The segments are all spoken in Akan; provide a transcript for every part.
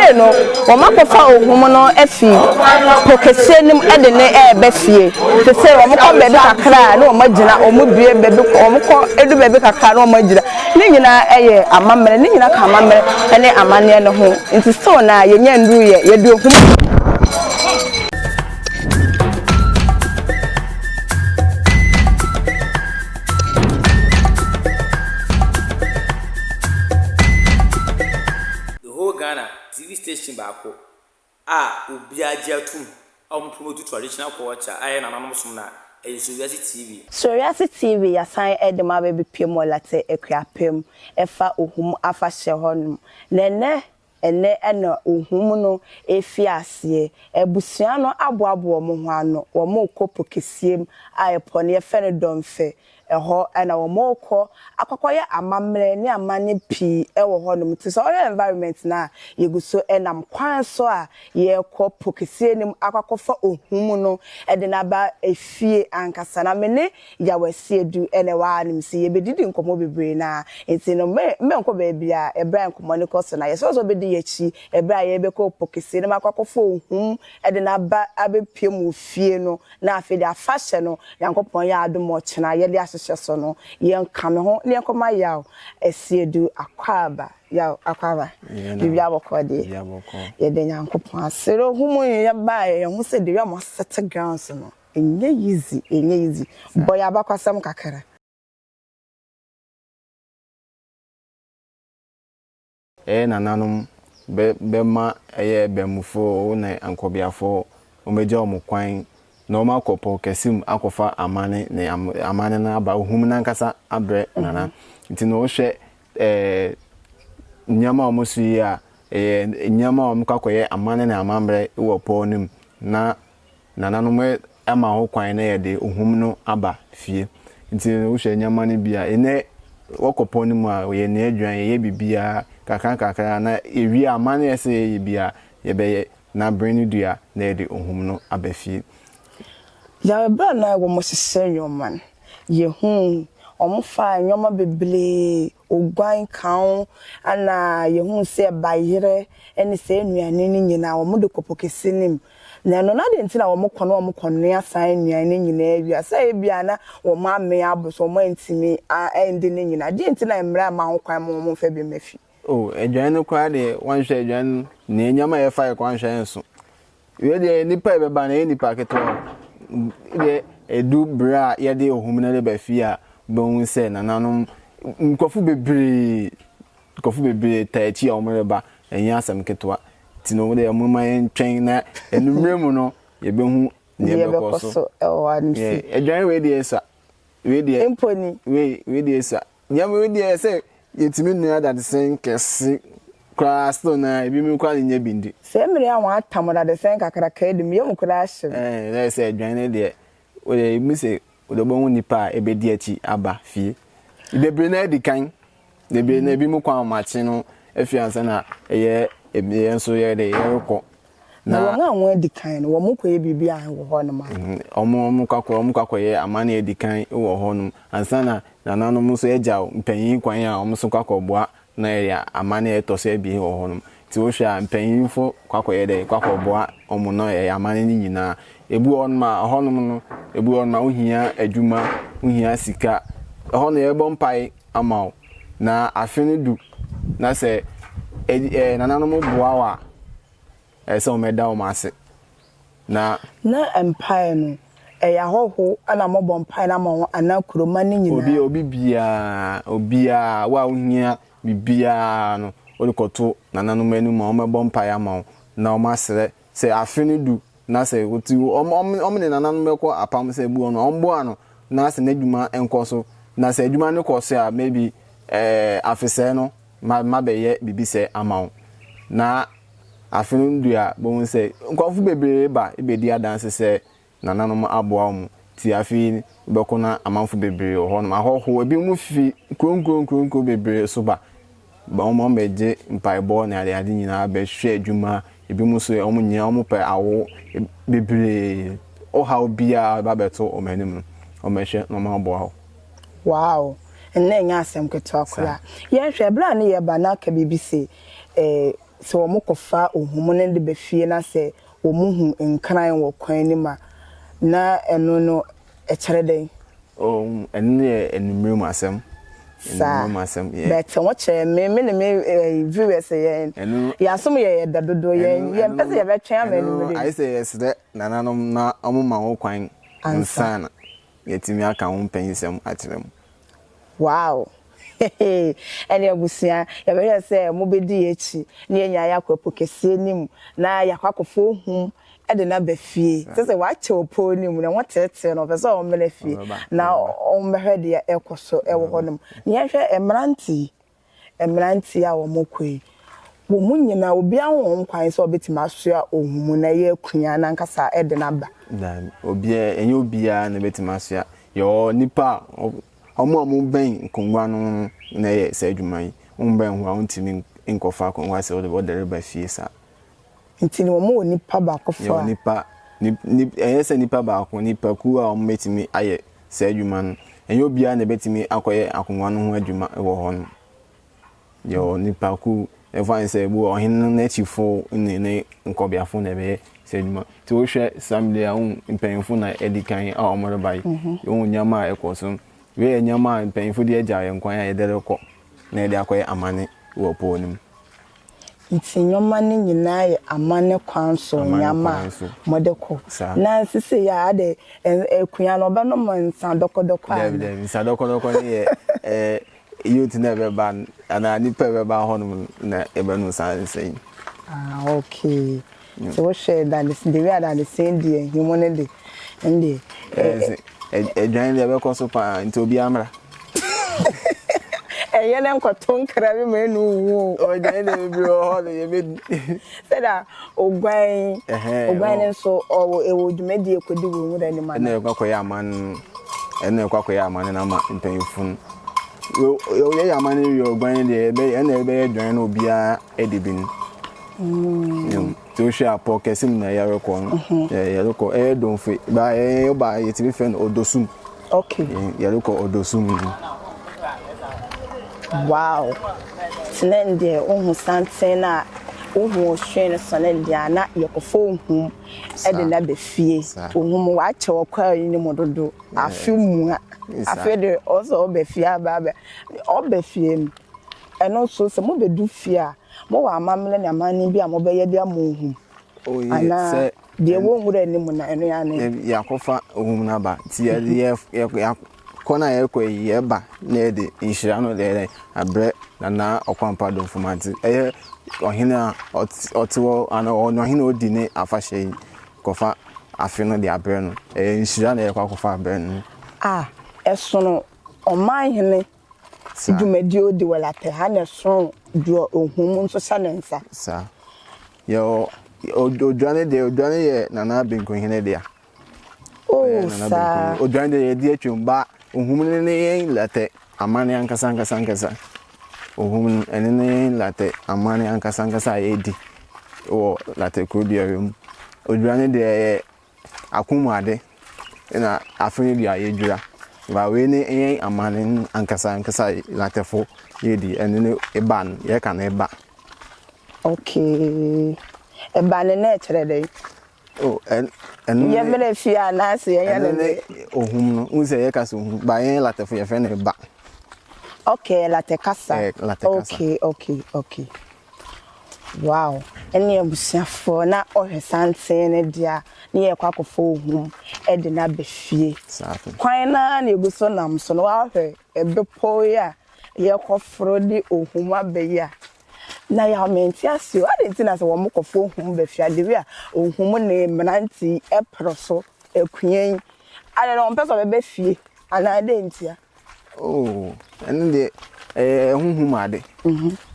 say no wo makofa ohum no afi pokese nim e de ne e be fie te say wo mko bebe kakra na wo magina wo mu bie bebe wo mko edu bebe kakra na wo magina ne nyina eye amamre ne nyina ka amamre ene amane ne ho nti so na yenya ndu ye du ohum TV station baako obi agiatum promote traditional culture Nananom som na SuroWiase TV. SuroWiase TV ya san edema be piem Larteh Akuapem efa OHUM afa hyehonum nene ene OHUM no efiase ebusua no aboabo mo ho ano wo mo kopo kesiem epone efe ne domfe eho na wo mo ko akokoye amamre ne amane pi ewo ho no mti so environment na yeguso enam kwan so a ye ko pokesie nim akokofa OHUM no de na ba efie ankasa na mene ya wasie du ene wa nim si ye bedidi nkomo bebre na enti no me nko ba bia ebra nkomo ne koso na ye so bedi yechi ebra ye be ko pokesie nim akokofa OHUM de na ba abepiem ofie no na afi de afahye no yankopon ya adomo chena ye de so no yen kame ho ne koma yaw esiedu akwaba yaw akwaba bibia bokode ye de nyankopon asero humu ye ba ye hu se de ya mo set grounds no enye easy boy abakwasam kakara nananom bema bemufo na ankobiafo omeja omukwan no ma kopo kesim akofa amane ne amane na aba OHUM na nkasa abre nana nti no hwe nyama omusu yi a nyama omkakoye amane na amambre wo ponim na nananom ama ho kwan na ye de OHUM no aba fie nti no hwe nyama ne bia ene wokopo nim a ye ne adwan ye bibia kakra na ewi amane ese ye bia ye be na brand dua na ye de OHUM no aba fie ya bra na wo mosese nyoman ye hu omufa nyoma beble ogwan kan ana ye hu se bayire eni se enuane ni nyina wo de kopokese nim na no na de ntina wo mkono asan enuane nyina awia sai bia na wo ma me aboso mo ntimi endi ni nyina de ntina emra ma ho kwan mo fa bi mafi edwan no kwa de wanhwe edwan ne nyama ye fa kwa nhwe enso we de nipa be ba na nipa keto de edu bra ye de OHUM na de ba fia bon se nananom nkofu bebre taachi a omre ba enya asem ketwa tino de omuma entwen na enumremu no ye behu ne be koso edwan we de esa we de emponi we de esa nyam we de esa yetimi nua da de sen kesi Krasto na ebi mi kwa nya bindi se mere awon atamoda de sen kakra ka edim ye mu kura ahye na se adwan ne de o de mi se o de bonwu nipa ebedi achi aba fie bebre na edikan bebre na ebi mu kwa machi no afiansa na eye enso ye de ye rekọ na won awon edikan no wo mu kwa bibi a wo ho no ma omo kwakọ ye amana edikan wo ho no ansa na nananom so ejaw mpanyin kwan a omo so kwakọ boa na ya amane etose bi ho honum ti wo hwa mpanyinfo kwakoye de kwakoboa omo no ya amane ni nyina ebu on ma honum no ebu on ma ohia adwuma ohia sika hono ye bompai amaw na afene du na se nananom boa wa se o meda o mase na empire no ya hoho ana mo bompai na ma ana kuroma ni nyina obi bia wa ohia bibia no olikoto nananom anu ma omebọ mpa ya ma na omasere se afene du na se oti omne nananom ekọ apam se bu ono ombo ano na se nadwuma enkoso na se adwuma ne koso a maybe afese no ma beye bibise ama na afene du a bo se nkofu bebre ba ebedi adanse se nananom aboa mu ti afi beko na amanfo bebre ho no ahoho ebi mu fi kronko bebre so ba omo meje mpaibo na ade nyina be hwe adwuma ebi mu so omo nyia omo pe awo bebre o ha obia ba beto o manim no o mehwe no ma bo ha wow enne nya asem keto akura ye hwe bra ne ye ba na ka bibise so omo kofa ohum ne de be fie na se omuhu nkran wo kwan ni ma na eno no e kere den enne enumere mu asem but what me viewers yen ya som ye dadodo yen pese ye betwen amenu I say yes that nananom na omuma wo kwan nsana yetimi aka wo mpanyisem atrem wow ene abusia ya be say mo bedi echi na enya yakwapo kese nim na yakwakofo hum ede na bafie sese wa che opo nim na wotete no pese o mele fie na o mehede ya ekoso ewo honom ne hwe emranti a wo mokoi wo munyina obi anwo kwan so obetima asoa ohum na ye akunya na nkasa ede na ba dan obi enye obi a na betima asoa yo nipa omo ben kongwa no na ye se adwuman ben ho a untimi nkofa kongwa se o de ba fie sa ntini wo nipa ba kofa yo nipa ni se nipa ba ko nipa ku a omo betimi aye se adwuman enye obi a na betimi akoye akongwa no ho adwuma wo ho no yo nipa ku everyone say bo ohin na chifo ne nkobiafo na be se adwuma ti wo hwe samle a mpanfo na edikan a omo bai yo nyama ekoso we nyama mpanfo de agya yenkwan a yedere kɔ na yede akoye amane wo po nim nti nyoma ne nyina ye amane kwan so nyama modeko na sisi ya ade ekunya no ba no mansa dokodoko ade nsa dokodoko ne ye youth never ban ana ni pe ba honum na ebe no san sen okay so we share that the way that the same day human day and join the be so pa nti obi amra yele nkoto nkra bi me nu wo o join the bi o ho ye me say that ogwan nso o ewo dwumadi ekodi wo nwura ni ma na kwakoya aman ene kwakoya aman na ma mpanfun yo ye amane yo gwan de be na be dwan no bia edibin to share pocket sim na ya rekon ya rekon don fe ba ba yetibi fen odosum okay ya rekon odosum wow snende ohun santen na ohun hwe sonende ana yekofo ohun ede na be fie ohun wa che okwa ni mododo afimu afi de also be fie aba obe fie eno so se mo be du fie a mo wa amamle na amani bi a mo be ye dia mo ohun se de wo nwura ni mu na eno ya ne yakofa ohun na ba ti ya kona ye ko ye ba na de inshira no de abre na okwampa do fomati ohina otiwo ana ohina odi ne afahye kofa afi no de abre no inshira na ye kwa kofa abre no esono oman hene dwumadi odi walate ha na so do ohum nso sanensa sa yo odwane ye nana benko hene de sa odwane ye di atwumba ohum ne late amane ankasa ohum ne late amane ankasa edi o late kobiawem odwane de akumade na afini bia ye dwura ba we ne amane ankasa latefo yedi ene eban ye kan eba okay eba ne na chere dey ye mere fia na se ye ne ohum no unse ye kasa ohum ba ye latefo ye fe ne eba okay late kasa okay wow eni abusiafo na ohwesanten ne dia ne ye kwakofo ohum e de na befie kwan na na eguso nam so no ahwe ebepo ya ye kofro di ohum abeya na ya menti asio adenti na se wo mokofo ohum befia de wi a ohum ne mranti eproso ekuyen ade no mpeso befie ana adenti a ene de ohum ade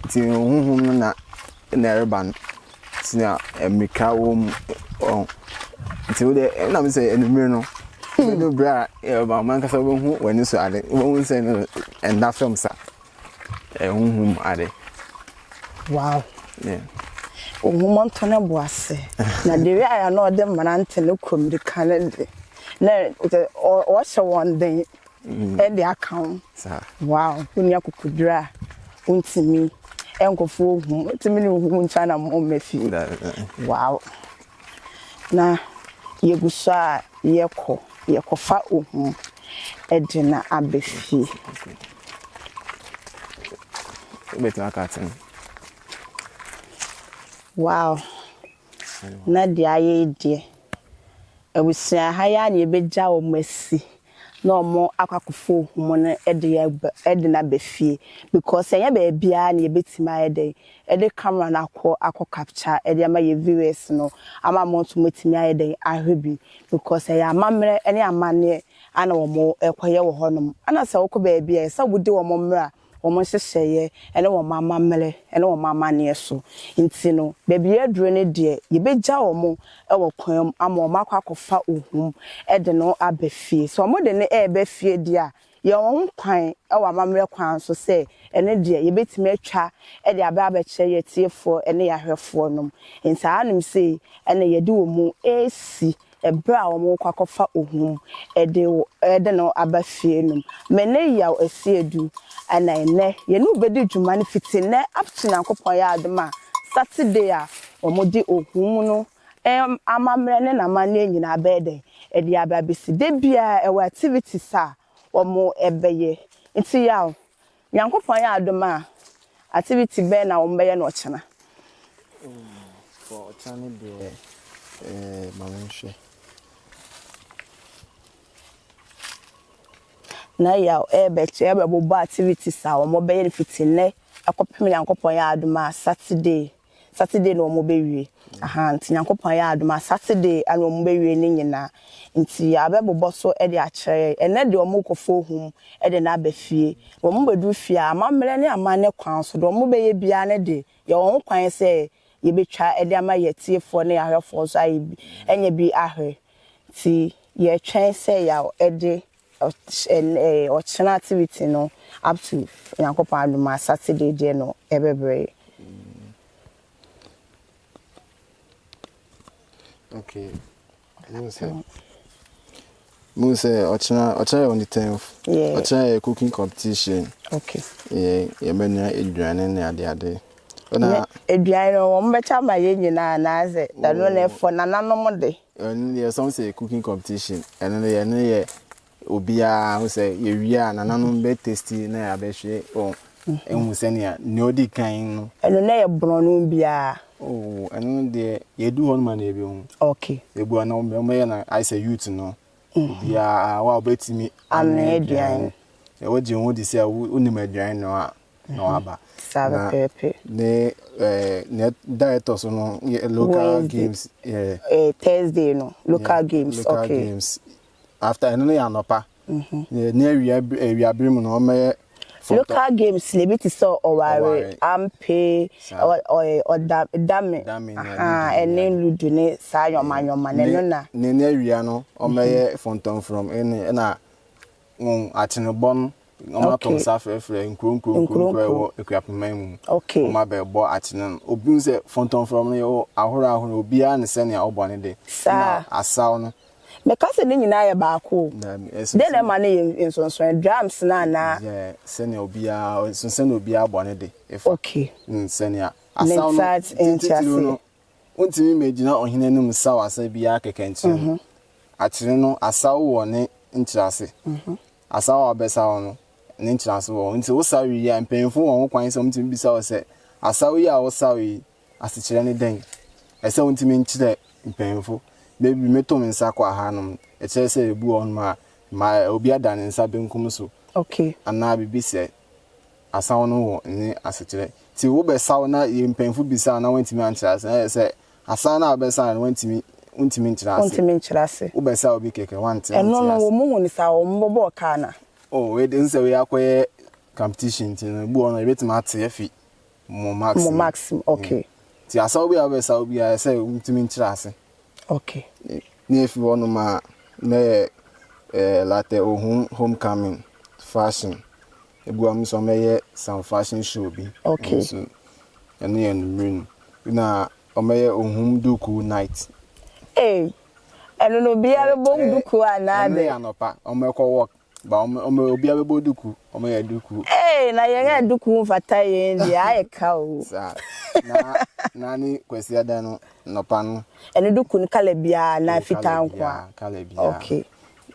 ti ohum na nerban tina emika wom ti wo de na me say enumere no do bra ba man kasa wo hu wani so ade wo say no enda film sa ohum ade wow ohum antona boase na de wi aya no de manante ne komrika ne de na o hye won den e de account sa wow kunya kukudura untimi enkofo OHUM timi ni OHUM ncha na mo mefi wow na yeguso a yekofa OHUM edina abefi betima katin wow na dia ye die ebusia ha ya na ebeja o masi na omo akwakofo OHUM no edina befie because enya be bia na ebetima ede camera na akọ capture ede ama ye viewers no ama mo to metimi ayede ahwebi because ya amamre ene amane ana omo ekoye wo honom ana se wokọ be bia se wudi wo momra omo hyehyeye ene wo mamamre ene wo mamane so nti no bebia duro ne de yebeja omo ewo kwan ama omo akwakofa OHUM ede no abefie so omo de ne ebefie dia ye won kwan ewa mamre kwan so se ene de yebetime atwa ede ababeche ye tiefo ene yahwefo nom nsa anim se ene yede wo mu esi ebra wo kwakofa OHUM ede no abafie nom mene ya esiedu ana ene ye no bedi dwuma ne fitine apti Nyankopon ya adema Saturday a omodi OHUM no amamre ne na mane nyina abede ede ababesi de bia ewa activities a omo ebeye nti ya Nyankopon ya adoma activity be na ombeye no chana for chane de mamenhwe na ya ebeche bobo activities a omo beye fitine akopem Nyankopon ya adoma Saturday no omo bewie aha nti Nyankopon ya adoma Saturday ana omo bewie ne nyina nti abebobo so e de akere ene de omo kofo OHUM e de na abafie omo bedu fie amamre ne amane kwan so de omo beye bia ne de ye won kwan se ye betwa e de ama ye tiefo ne ahwefo so ayi enye bi ahwe ti ye twen se ya e de ochina activity no up to Nyankopon adoma Saturday de no ebebre. Okay. Muse ochina on the 10th. Yeah. Ochina cooking competition. Okay. Yeah, menu eduane ne ade. Ona eduane no wo mbecha ma ye nyina na aze da no na efo nananom de. There some say cooking competition and then ye obia who say ye wia nananom be tasty na ya be hwe o ehun se ne ne odi kan no. Eno na ye bronu bia. Oh, and then you do one man every one. Okay. You go na I say youth no. Bia wa obeti mi aneduan. E wo je won di say unim aduan no aba. Sabe pepe. Ne directors no local Wednesday. games Thursday no local games local okay. Games. After no ya nopa. Ne wi abrim no me local games le bit so oware ampe or dame ene ludu ne sa yoma ne no na ne awia no o meye fonton from ene na won atenebon o ma tom sa frefre nkronkro Akuapem okay o ma be bo atenen obi se fonton from ne ahoro obi a ne se ne obone de na asaw no me kase ne nyina ya baako de na ma ne nsonson drums na yeah sene obi a sene obi a bone de okay sene asaw no untimi megina ohenanum saw asa bia kekenchi atire no asaw wo ne nchirase asaw abesaw no ne nchirase wo nti wo sawi ya mpenfo won kwan se untimi bisa wo se asaw ya wo sawi asechire ne den ese untimi nchire mpenfo baby metom nsa kwa hanom e chere se ebu on ma obi adan nsa benkum so okay ana bibi se asaw no wo ni asechire ti wo be saw na ye mpenfo bisa na wantimi anchirase se asaw na abesa na wantimi nchirase wo be saw obi keke wanti eno no wo mu ni saw mo bo ka na oh we den se we akoye competition ti na ebu on ebetima atefi mo maximum okay ti asaw bi abesa obi a se wantimi nchirase okay ni if you want ma me Larteh OHUM homecoming fashion ebu am so me some fashion show bi okay so and rain na o me OHUM duku night eno no bia be bom duku anade ya no pa o me ko work Ba obi abebo duku, ya duku. Na yenga duku mfata yendi aye ka o. Sa na ni kwesi ada no nopa no. Ene duku ni kala bia na fita nkwa. Kala bia. Okay.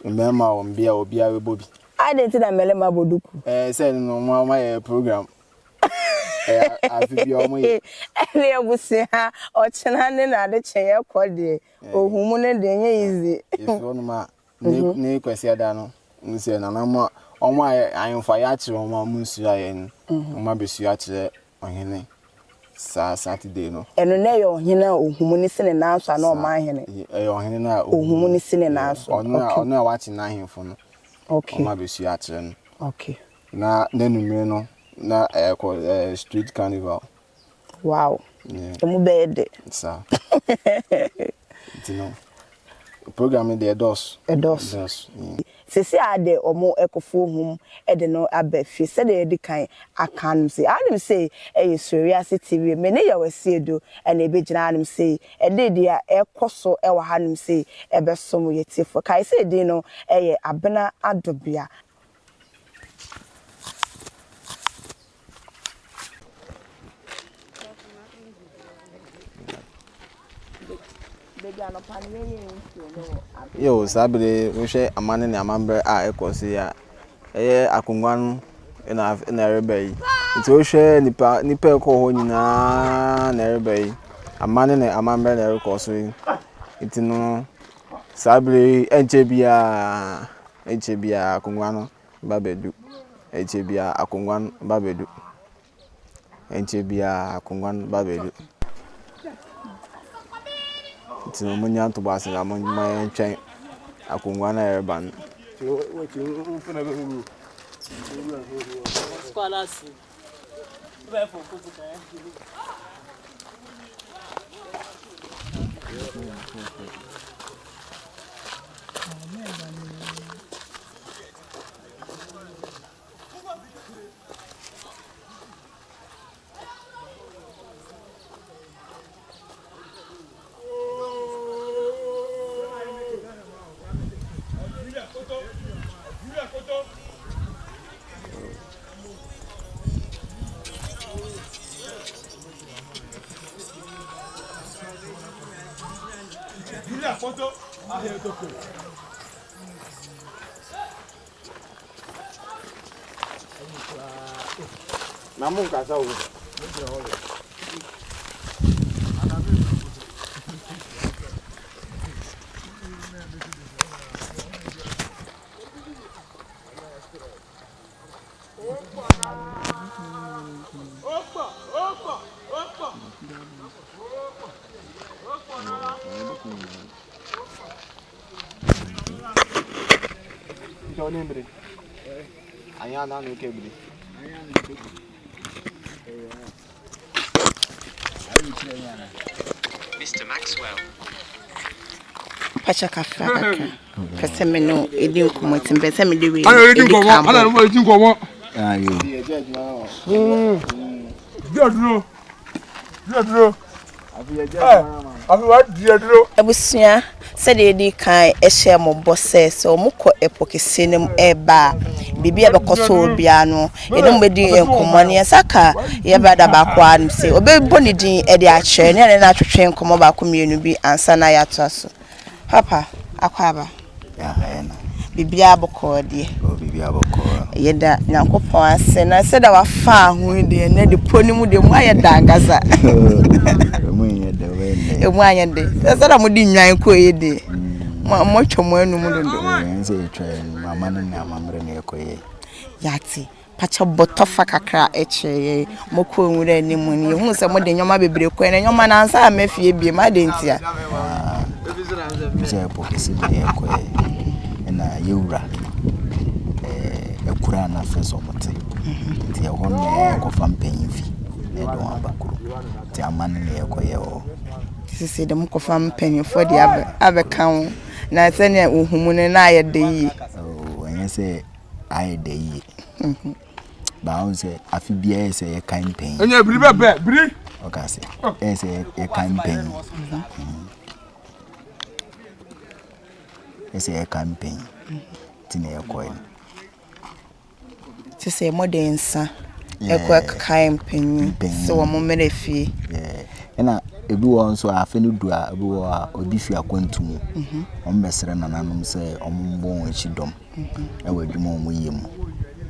Mbema ombia obi abebo bi. Identity na mele maboduku. Say no ma program. Afi bi omo ye. Ele ebusi ha ochena ne na de cheye kode. Ohum ne de nye easy. If you ma ne kwesi ada no. Nse na na ma omo ayemfa ya kire omo munsu ayen. Omo besu ya kire ohene. Saturday no. Eno na ye ohene ohum ni sene na anso na omo ahene. Ohene na ohum ni sene na anso. Ono wa chi na ahemfo no. Okay. Omo besu ya kire no. Okay. Na nenumre no na street carnival. Wow. Yeah. Emu bede. Sa. You know. Program de dos. Dos. Sisi ade omo ekofo hum ede no abafi se de edi kan akan se anim say SuroWiase TV me ne ya wasi edo na ebegina anim say ede dia ekoso e wa hanim say ebesom yetifo kai say di no abena adobia. Yo, sabre we share amane ne amambre a ekosi ya. Akongwa no na rebe. Nti we share nipa ekọ ho nyina na rebe. Amane ne amambre na rekoso yi. Nti no sabre enche bia akongwa no babedu. Enche bia akongwa no babedu. Enche bia akongwa no babedu. Tino munya to basa ga munya ntwen akongwa na yerban squalasi be for kukuta Photo, I hear the call. Namun kasa wo. Ayana no kebri. Mr. Maxwell. Pacha kafra kaka. Pese me no edi nkomo timbe se me de we. Ana edi nkomo. Ayo. Diadro. Abi wa diadro. Abusua se de edi kan ehye mo bose se omukọ epokese nem eba bibi abekoso obia no edum bedi nkomo ne saka ye bada ba kwa nim se obebo ne din e de akyere ne na atwetwe nkomo ba ko mienu bi ansa na ya to aso papa akwaba Ya ena. bibi aboko de Bibi aboko. yeda nyankopon ase na se da wafa ho de na de ponimu de mu aye dangaza Mu nye de we ne. emu anye de se da mu di nwan ko ye de mo twemo anu mu dondo Nse etwe mama ne amamre ne ekoye. yati pacha botofa kakra eche moko nwure ni mu ni hu se mo de nyoma bebre ko na nyoma na ansa amafie bie ma de ntia Bise epokesi bi ekoye. Na yewura ekura na feso mote. Ti ehon ne kofa mpanyimfi na do abakuru. Ti amane ne ekoye o. sisi de mkofa mpanyimfo de abekan na se ne ohumu ne na ayede yi Oh, enye se ayede yi. Ba on se afi bia se ye kan pen. Enye bri bebe, bri. Okase. Ese ye kan pen. Ese ye kan pen. Tine ye koy. to say more than sa e kwa kan penyi so wo mmere fie ena ebi won so afenu du a ebi wo a obi fi akwantum ombesere nananom se ombon echidom e wadwuma omuyem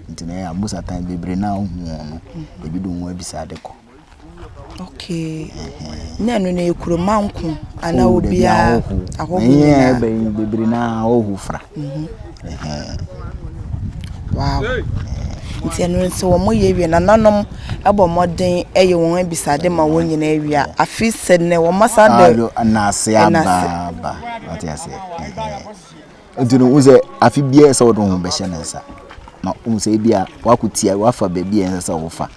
ntine ya musa tan bebre na hu no ebi do nwa bisade ko okay nanu na ekuro manko ana obia ahoho na bebre na ohu fra wow nti anu nso wo moye wie nananom abo moden eye won abisade ma won nyina awia afi sene wo masade anase aba ati ase ntino uze afi bia se wodon ho be hye nsa na umse bia wakutia wafa baby ensa wo fa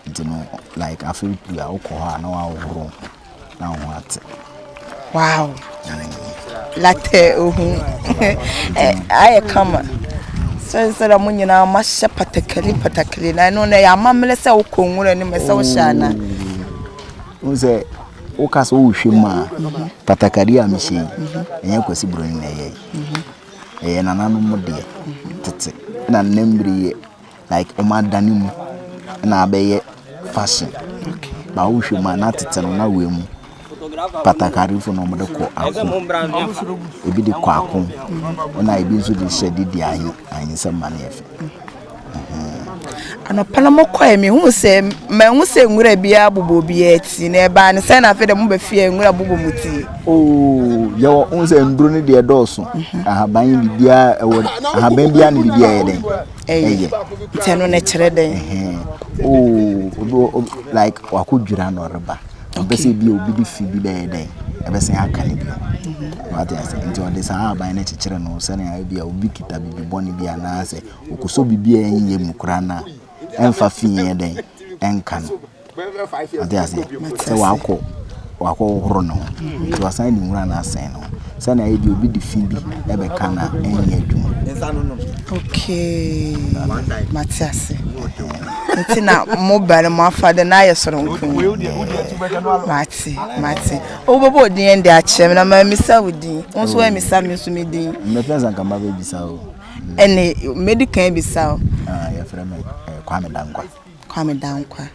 ntino like afi bia ukọ na wa woro na ho ate wow Larteh OHUM aye kama so da mun yana masha patakali na no na ya mamle se ukonwura ni mese wo shana unse ukaso uhwema patakari amshi enye kwasi broni na ye nananom de tete na nembri like omadanimu na abeye fashion ba uhwema na tete no na wemu patakari fo no mo de ko akon ebi de ko akon na ebi nso de shedi di ayin samane efe anopana mokwa mi hu se ma hu se nwura bia bobo bia ti na eba ne se na fe de mo ba fie nwura bobo muti yo unse nduro ne de doso ahaban bibia ewo ahaban bia ne bibia ye den teno ne kire den like wakudwira no reba obese bi obi di fi bi be den ebese akane bi what I say into this ahaban na kire no se na bia obi kita bibi boni bia na ase okuso bibia enye mukura na emfa fi ye den enka no what I say se wako horo no to asan ni nwura na asan no se na ebi obi di fi bi ebe kana enye adwuma okay Matiase ntina mobile mo afade na ayesoro nkun mati obobo din ende achem na ma misa wudi onso wa misa mi so mi din me pensa kan ba bisa o ene medical bisa o ya frame Kwame Dankwa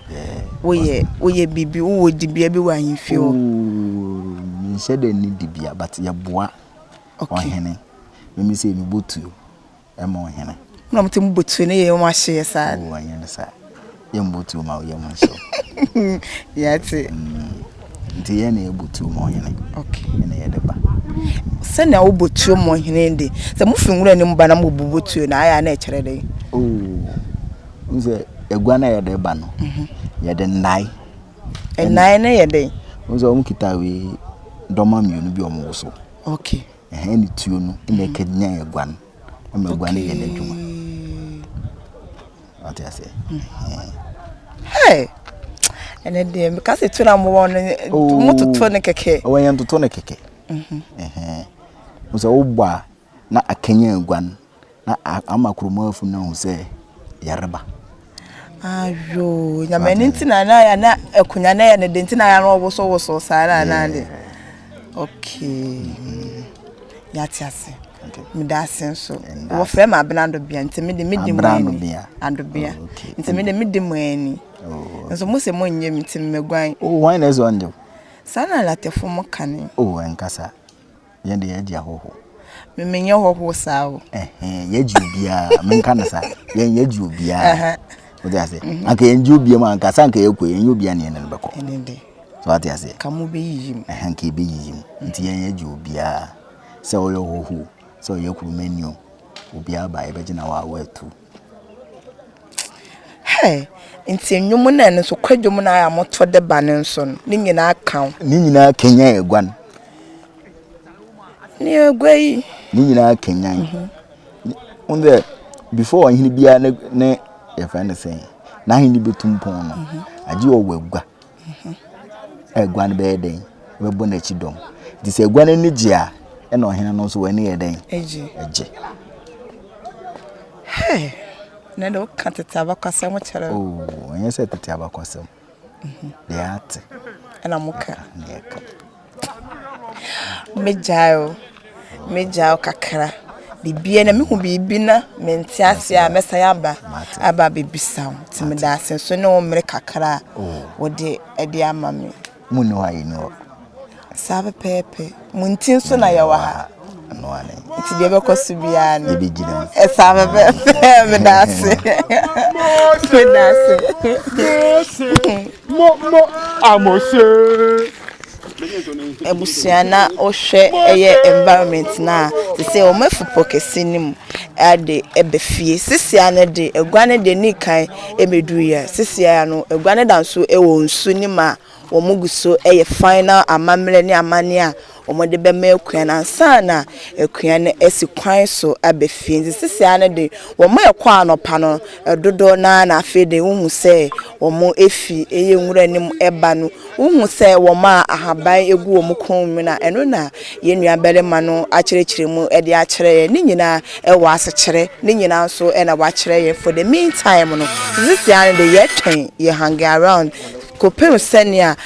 woye bibi wo dibia bi wa himfi o mi shede ni dibia but ya boa ohene me say mi botu e mo ohene na mutum botu ne ye mo ahye sa o ohene sa ye mbotu ma o ye mo hye yati nti ye na botu mo ohene okay ene ye deba se na wo botu mo ohene ndi se mo fi nwura ni mba na mo botu na aya na e kire den nze egwana ye deba no ye de nai enai na ye den nze o mkita we doma mienu bi o mo so okay ni tuo no ina kenya egwan o egwan ye na dwuma ati ase hey ene de me ka se tu na mo won mo tutu ne keke o yan tutu ne keke nze o gba na akenya egwan na amakrumo afu na hu se yareba ayo nyame ntina na ya na ekunya na ya ne de ntina ya no woso sara na de okay yati ase me da senso wo frɛ ma abenando bia nti me de medi mwani ando bia nti me de medi mwani nso mo se mo nyem nti me gwan why na zo ande sana Larteh mo kane enkasa ye de ye dia hoho me menye hoho sawo ye ji bia me nka na sa ye ji bia what I say anka ye ji bia ma anka sanka ye ko ye bia ne ne beko enende so what I say kamu be yim anka be yim nti ye ji bia se o yo hoho so ye kuru menu obia ba e beje na wa watu hey nti enwum na ne so kwadwum na ya moto de ba ne nso ni nyina kan ni nyina kenya egwan ni egwai ni nyina kenya unde before ahini bia ne ye friend say na ahini betumpon no agi o wagwa egwan be den we bo na chidom di se egwan ni gia e na ohena no so wani ye den eje hey na do katata bakwasem chere onye se tete abakwasem de ate ana muka mejao kakra bibie na mehu bibi na menti ase a mesaya aba bebisa ti me da ase so na o mere kakra wo de ede ama me muni wa yino sabe pepe muntin so na ye wa ha no ane ti de be kosu bia ni bi gina sabe pepe me da ase me da ase mo amose ebusuana ohwe eye environment na se o mafupo kesinim ade ebefie sisia ne de eguane de nikan emeduya sisia no eguane danso ewo nsu ni ma wo muguso eye final amamre ni amane omode be ma akuan ansa na akuan ne esi kwan so abefie sisia ne de wo ma ekwa anopa no dodo na afede wo hu se wo mo efi eye nwura nim eba no wo hu se wo ma ahaban egu wo mukon na eno na ye nua bele ma no akyerechire mu e de akyere ni nyina e wo asekyere ni nyina so e na wa kyere ye for the meantime no sisia ne de ye twen ye hang around kopem senia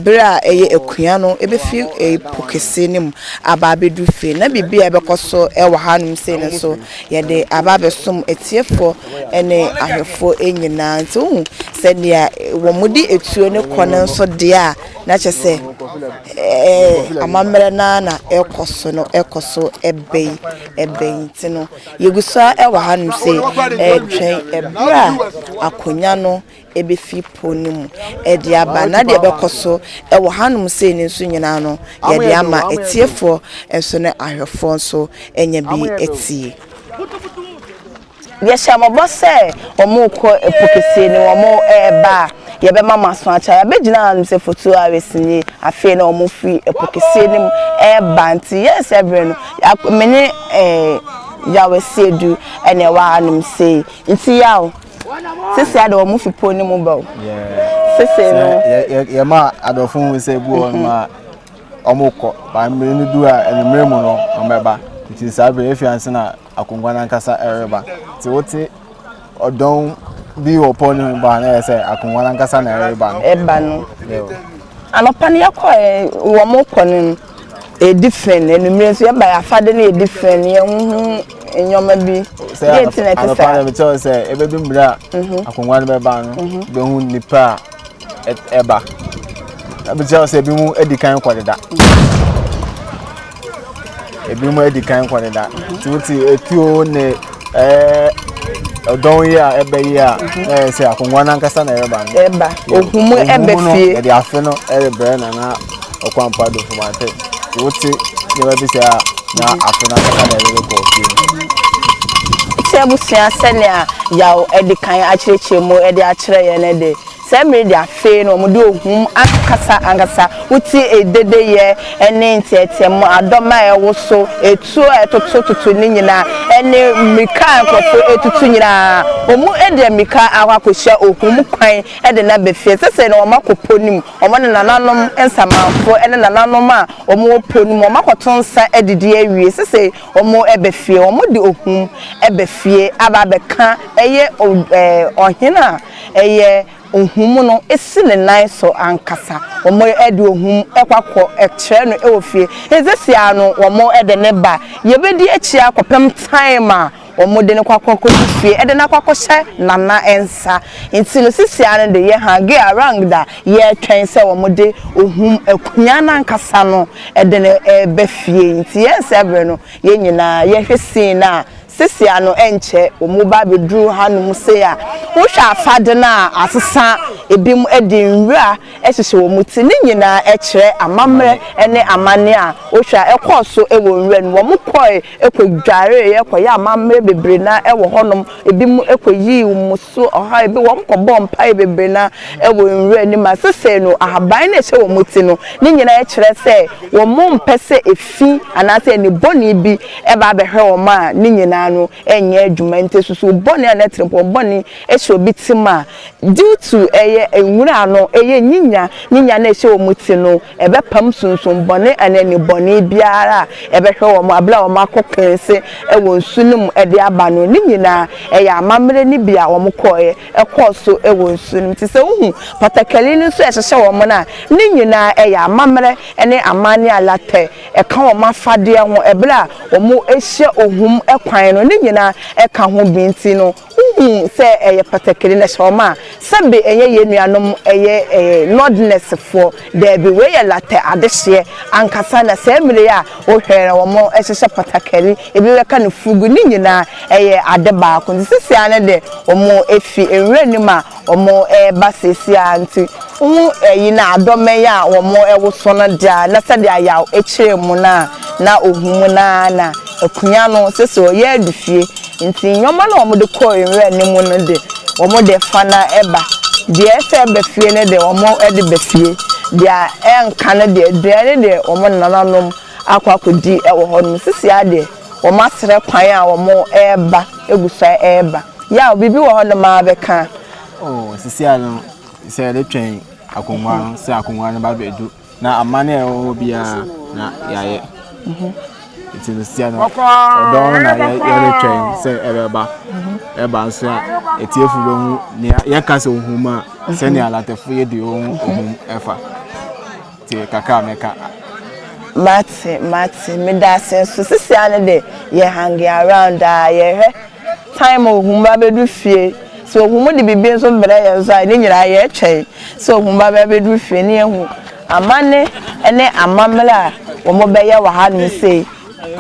bra eye ekua no ebefi pokese nim ababedu fe na bibia ebekoso e wahanum se ne so ye de ababesom etiefo ene ahwefo enyina nto senia wo mudi etuo ne kone so de a na kyese amamre na ekoso ebei tino yegusa e wahanum se twen ebra akonya no ebefi ponimu edi aba na de bekoso e wo hanum se ne nso nyina no ye de ama etiefo enso ne ahwefo nso enya bi etie ye shamabo se omo ko epokese ni omo eba ye be mama so acha ya be gina anum se foto awesinye afi na omo fi epokese ni eba nti yes every no mene ya wesedu ene wa anum se nti yawo sisi ade omo fi poni mu ba sisi no ye ma adofun we se bu on ma omukọ ba mmiri du a enimre mu no omeba ti sabe efianse na akongwa na nkasa ereba ti wote odon bi oponi ba na se akongwa na nkasa na ereba no anopa ne yakọ wo mo kọ ne different enimre so ye ba afade na different ye hu enyoma bi get na tesa anopa me tell say ebe bi mbra akongwa na be ba no be hu nipa eba abi tell say bi mu edikan kwadeda ebi mu edikan kwadeda tuti etuo ne odon ya ebe ya say akongwa na nkasa na eba OHUM ebe fie e de afe no e bre na okwampa do fumate tuti ye ba bi say na afe na nkasa na ebe ko fie sebusia senia yawo edikan akyerechie mu ede akyere ye ne de semre dia fe no mo de OHUM angasa uti edede ye ene ntietem adoma ewoso etu etotototo ni nyina ene mika nkofo etutu nyina omu ede mika akwakohia OHUM kwan ede na befie sese na omakoponim omo ne nananom nsamanfo ene nananom a omo oponim omakotonsa edidi awie sese omo ebefie omo de OHUM ebefie ababeka eye ohina eye OHUM no esi ne nan so ankasa omo ede OHUM ekwakọ ekire no ewofie ezesia no omo ede ne ba yebedi echi akopem time a omo de ne kwakọ kodifie ede na kwakọ hye nana ensa nti no sisia no de ye hang around da ye twen se omo de OHUM akunya na ankasa no ede ne befie nti yes ever no ye nyina ye hwesin na sisia no enche omo ba bedru hanum se a wo hwa afade na asesa ebim edi nwura ehyehe wo muti ni nyina ekire amamre ene amane a wo hwa ekoso ewo nwura no wo mukoi ekodware ye koya amamre bebre na ewo honom ebim ekoyi muso oha ebi wo mkobọ mpa bebre na ewo nwura ni ma sese no ahaban na ehye wo muti no ni nyina ekire se wo mo mpese efi anase ni boni bi eba behwe wo ma ni nyina nyina no enye adwuma nte susu boni na trempo boni ehye obi tima due to enwura no nyinya na ehye omuti no ebepam sunsun boni anani boni biara ebehwe wo abla wo makokense ewo nsunum ede aba no ni nyina amamre ni bia wo mkoye ekoso ewo nsunum ti se uhu patakali ni so ehye wo mo na ni nyina amamre ene amani alate eka wo mafade ho ebla wo mo ehye OHUM ekwan no ni nyina eka ho binti no uhu se patakali na shoma sabe ye nuanom nordness for there be we late adehye ankasa na se mire ya wo hwere wo mo ehye patakali ebi we ka ne fugu ni nyina ade ba ko sisi ane de wo mo efi enwere ni ma wo mo ba sisi anti wo na adome ya wo mo ewoso no dia na se dia ya echire mu na OHUM na akunya no sisi o ye adufie nti nyoma na wo mo de ko enwere ni mu no de wo mo de fa na eba de ese be fie ne de wo mo de be fie dia enka na de aduane de wo mo nananom akwakodi ewo ho no sisi ade wo masere kwan a wo mo eba egusa eba ya bibi wo ho no ma beka sisi ano se de twen akonwa no se akonwa no ba bedu na amane e bia na yaye iti sisi ano odo na ye de twen se eba nso a etiefu be hu ye ka se OHUM a se ne alatefo ye de OHUM efa ti kaka meka Mati me da sense sisi ane de ye hang around ye time OHUM ba bedu fie so OHUM de bibi nso mbere ye so ni nyira ye twen so OHUM ba bedu fie ne ehu amane ene amamla wo mo be ye wa ha no sei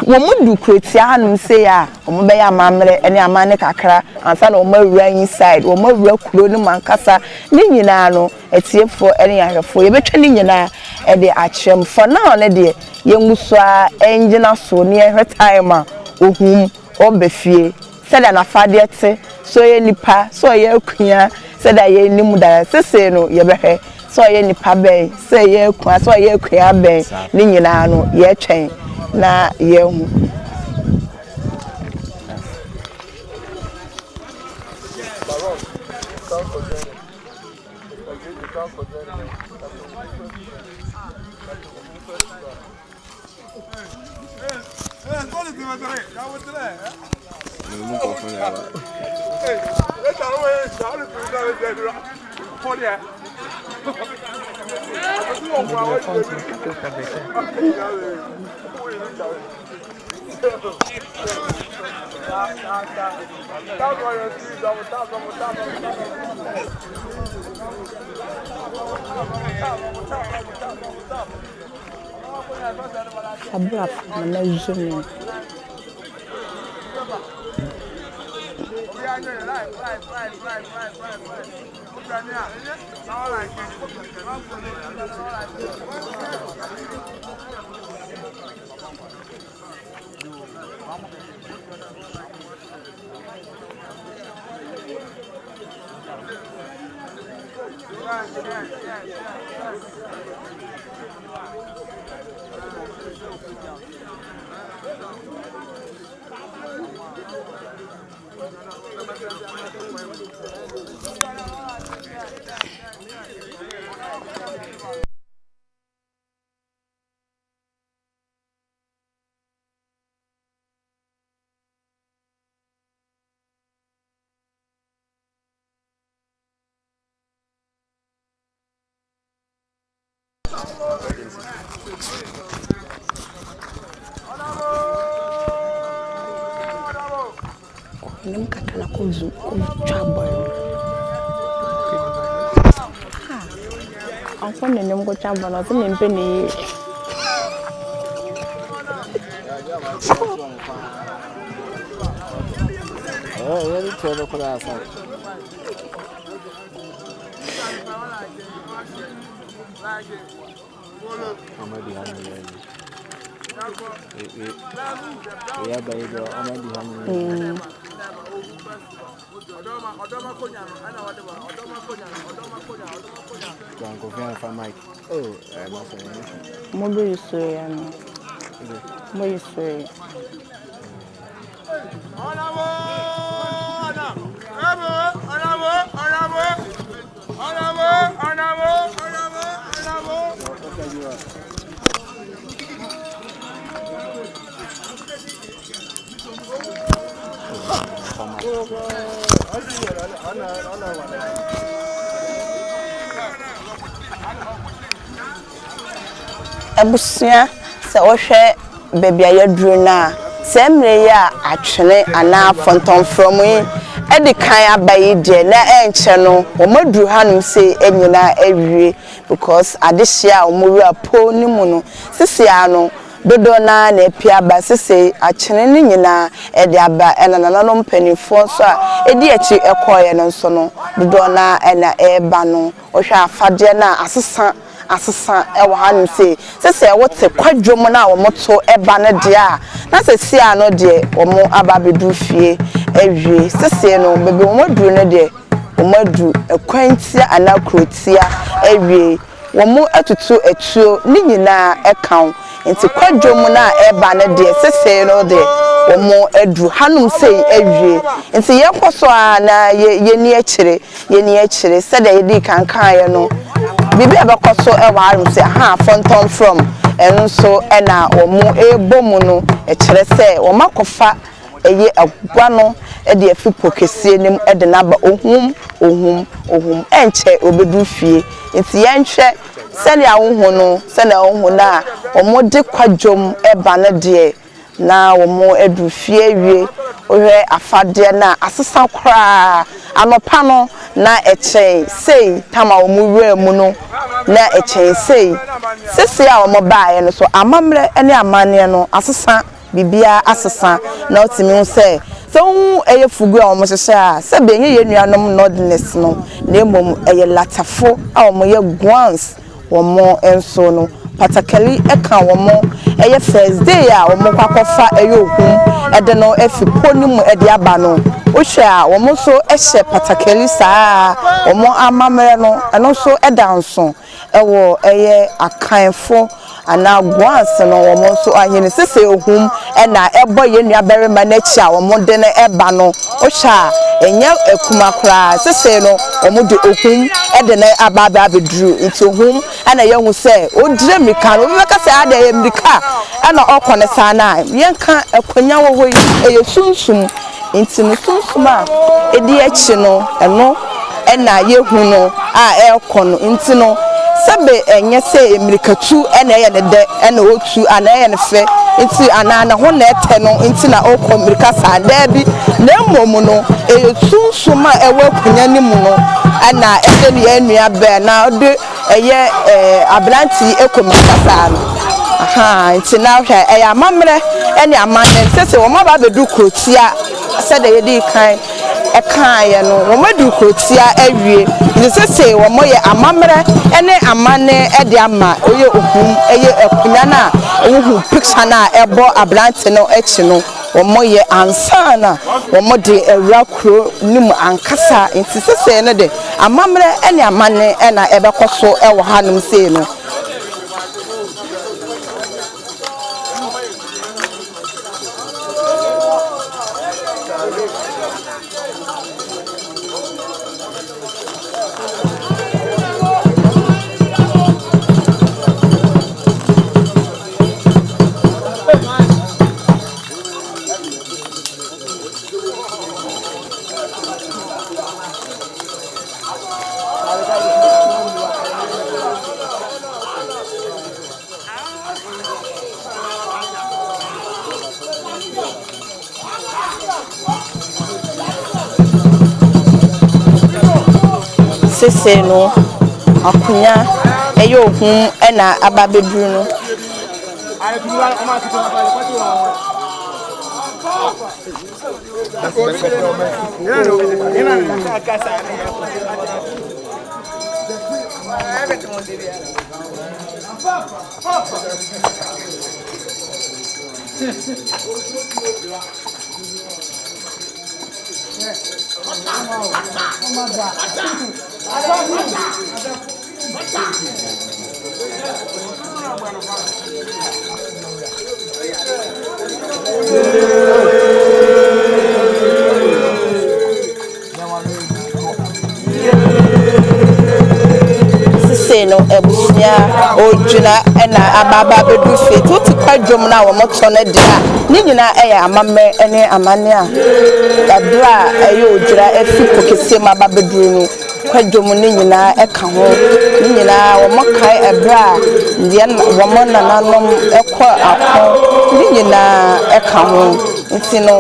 wo mo du kretia ha no sei a wo mo be ye amamre ene amane kakra ansa na wo ma wura inside wo ma wura kuro ni mankasa ni nyina no etiefo ene yahwefo ye betwa ni nyina e de achrem for now ne de ye nguso a engina so ne ehwe time a OHUM obefie sada na fade te so ye nipa so ye akua sada ye nimu da sese no ye behwe so ye nipa ben se ye akua so ye akua ben ni nyina no ye twen na ye hu abra na zumi nem kakana kozu chabo anko nem ko chabo na se nempe ni ele tendo coração amadi hani ya bayido amadi hani odoma konya no ana wade ba odoma konya jango vem fa Mike ma so mo be so ya no mo iso Abusia se wohwe baby ayaduru na se mre ya atwene ana fonton from yi edi kan abayi de na enche no omaduru hanum se enyina awie because adehia omowura po ni mu no sisia no dodo na epia ba sese akyene ni nyina edi aba enananom panifo so a edi echi ekoye no so no dodo na ena eba no ohwe afade na asesa ewa hanum sese wote kwadwom na womoto eba ne de a na sese ano de omo ababedu fie awie sese no bebe omoduru ne de omadu ekwantia anakrotia awie womo atutu etuo ni nyina ekan enti kwadwom na eba ne de sese no de womo edu hanum sei awie enti yekoso a na yeni akire se de yedi kankan ye no bibi abakoso ewa harum se ha fonton from enso ena womo ebomu no ekire se wo makofa eye agwa no de afi pokesie nim de naba ohum enche obedu fie enti yenhwe sene awohu no sene awohu na omode kwadwom eba ne de na womo edu fie wie ohwe afade na asesa kra anopa no na echen sei tama omure mu no na echen sei sese a womo baaye no so amamre ene amane no asesa bibia asesa na otimi hu se so eye fugu a womo hyehyɛ a se benye ye nuanom nordness no na emom eye latafo a womo ye guans womo enso no patakali eka womo eye first day a womo kwakofa eye ohum ede no efipo nimu ede aba no ohwe a womo so ehye patakali saa womo amamre no eno so edanso ewo eye akanfo ana guans no womo so ahene sese ohum na ebo ye nuaberema na chi a womo de ne eba no ohwe a enya ekuma kra sese no womo de ohum ede ne ababa abedru nti ohum ana yehu se odire mika no beka se ade ye mika ana okone sana yenka ekonya wo yi eye sunsum nti no sunsum a edi echi no eno na yehu no a ekono nti no sebe enye se emirikatu ena ye ne de ena otu ana ye ne fe nti ana na ho na ete no nti na okọ mirika sa da bi na mmom no esunsum a ewe kunya ni mu no ana ede ne ya nua be na ode eye abranti ekomika sa no aha nti na hwe eya mamre ene amane sese wo ma ba bedu krotia se de ye di kan ekaye no wo madu krotia awie nti sese wo mo ye amamre ene amane ede ama oye ohum eye ekunya na ohu picture na ebo abranti no echi no wo mo ye ansana wo mo de awrakro nim ankasa nti sese ne de amamre ene amane ena ebekoso ewo hanum sei no sese no akunya eyo ohum ena ababeduru no ebusia ojina na ababa bedu fe to ti kwadwom na wo moto ne de a ni nyina eya amamme ene amane a abra ayo ojira efi kokese ma babedu no kwadwom ni nyina eka ho ni nyina wo mokai abra ndiye wo mo nananom ekọ akọ ni nyina eka ho nti no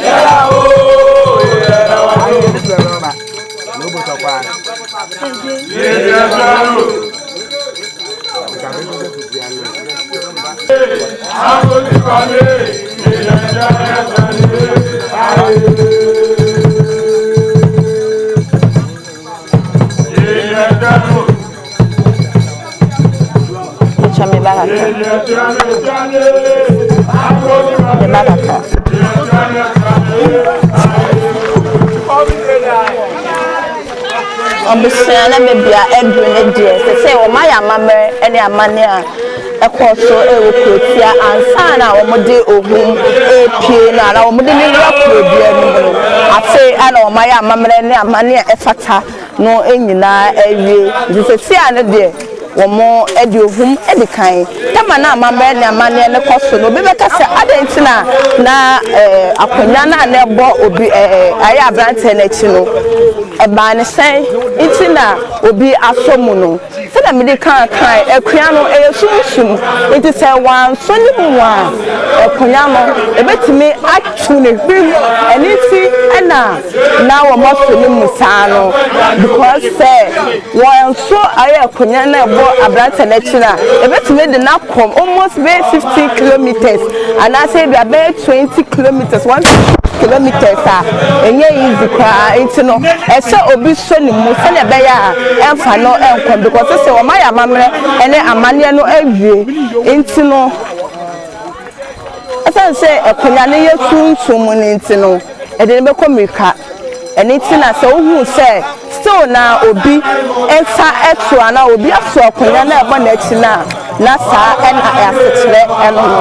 Yeah. Obusiana bebia edwene die se o maya mamre ene amane a ekoso ewokotia ansa na omode ohum epie na na omode ni rakobia ni mu afi ana o maya mamre ne amane efata no enyina ewie se ane de womo edi ohum edi kan tama na amamre ne amane ne koso no bebeka se adentina na akonya na na ebo obi ayi abrante na chi no eba ne sen itina obi asomu no se na mede kan akua no eyesumsum enti se wan so ni mu a akonya no ebetimi atu ne hwim eni ti na wo mo so ni musa no because say wan so ayi akonya na ebo abrante na chi na ebetimi de na come almost be 50 kilometers and I say be 20 kilometers 1 kilometers enye easy kwa enti no ese obi so ni mu se na be ya emfa no enkon because say o maya mamre ene amane no awie enti no ese say ekonya ne yesuntum ni enti no ede be komika ene ti na se ohu se still na obi ensa eto ana obi aso ekonya na ebo na echi na sa ena asetre eno no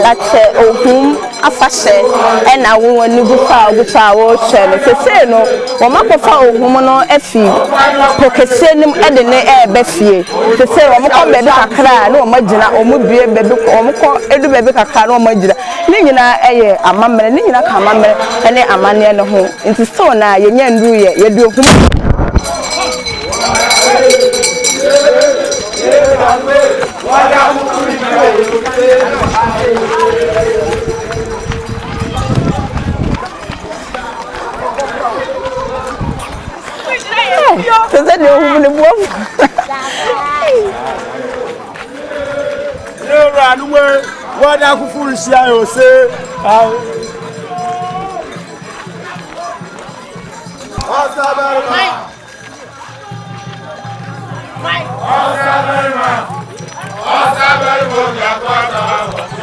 Latte OHUM afashe ena wo ni bufa wo hwe se no wo makofa OHUM no afi pokese nim ede ne ebe fie se wo mko bebe kakra na wo magina wo mu bie bebe wo mko edu bebe kakra na wo magina ni nyina eye amamre ni nyina ka amamre ene amane ne ho nti so na yenya ndu ye yedu OHUM Cause I know who the wolf. You run away. What I could fool see, I will say.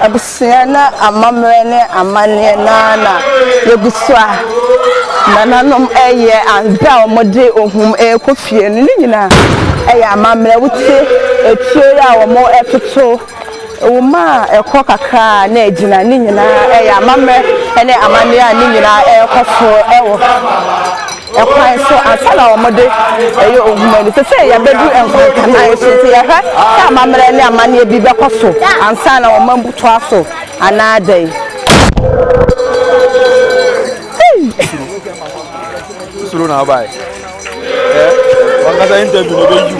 Abusiana amamrene amane nana yebuswa nananom eye anda omode ohum ekofie no nyina eye amamre wutie etue ya wo mo etoto wo ma ekọ kakra na ejina ni nyina eye amamre ene amane a ni nyina ekofo ewo ekwan so asana omode eye ohumani se ya bedu enkon kana so se ya ha ya amamre ne amane bi bekoso ansana wo mambuto aso anadai Suru na bai. Wakata interview no be you.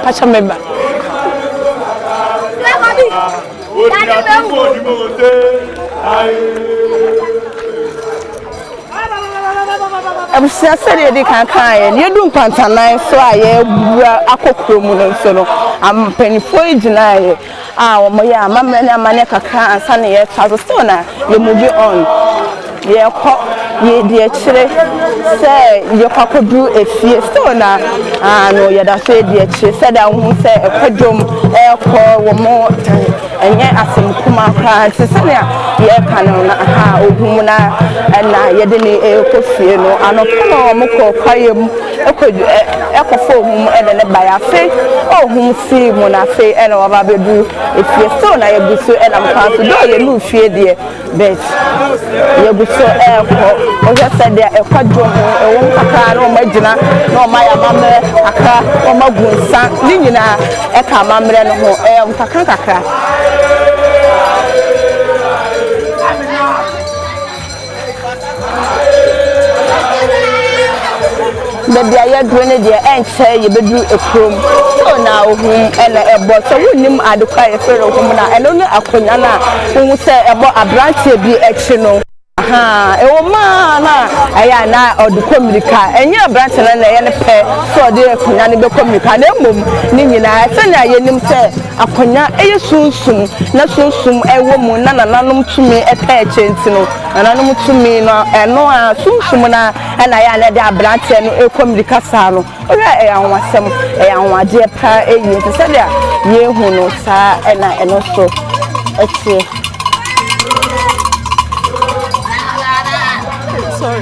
Pacha member. Abusia said they can kind. You do Pantanai, so I akokromu so no. I'm penny for deny. Ah, my mamma and Maneka and Sunny Tazostona. You move on. Yeah, dear chile say your papa do a fiesta no, yeah, that's it, dear chile said I won't say a pedrum air call one more and yet I some kuma cried to Sonia, yeah, canon, aha, Ohumuna, and I didn't a coffee, no, and a moko, Kayum, echo phone, and then by a face, oh, whom see when I say, and I will do if you're so I will so, and I'm going to do you move here, dear, but you will so airport. I just said there a quadrum, a woman, no, my dinner, no, my mamma, a car, or my good son, Nina, a car, mamma, and Takaka. But they are doing it, and say you do a chrome. So now, and a boss, so we name at the quiet fellow woman, and only a Kunana who say about a branch be actional. Aha, mana ayana or the communica, and your branch and a pair, so they can be communica. Nina, send a yenim say, a conya, a soon, not soon, a woman, Nananom to me a pair change, Nananom to me, and no, soon, and I had a branch and a communica salo. I want some, I want dear pa, a year to say that, ye who knows, and also, let's see. Sorry.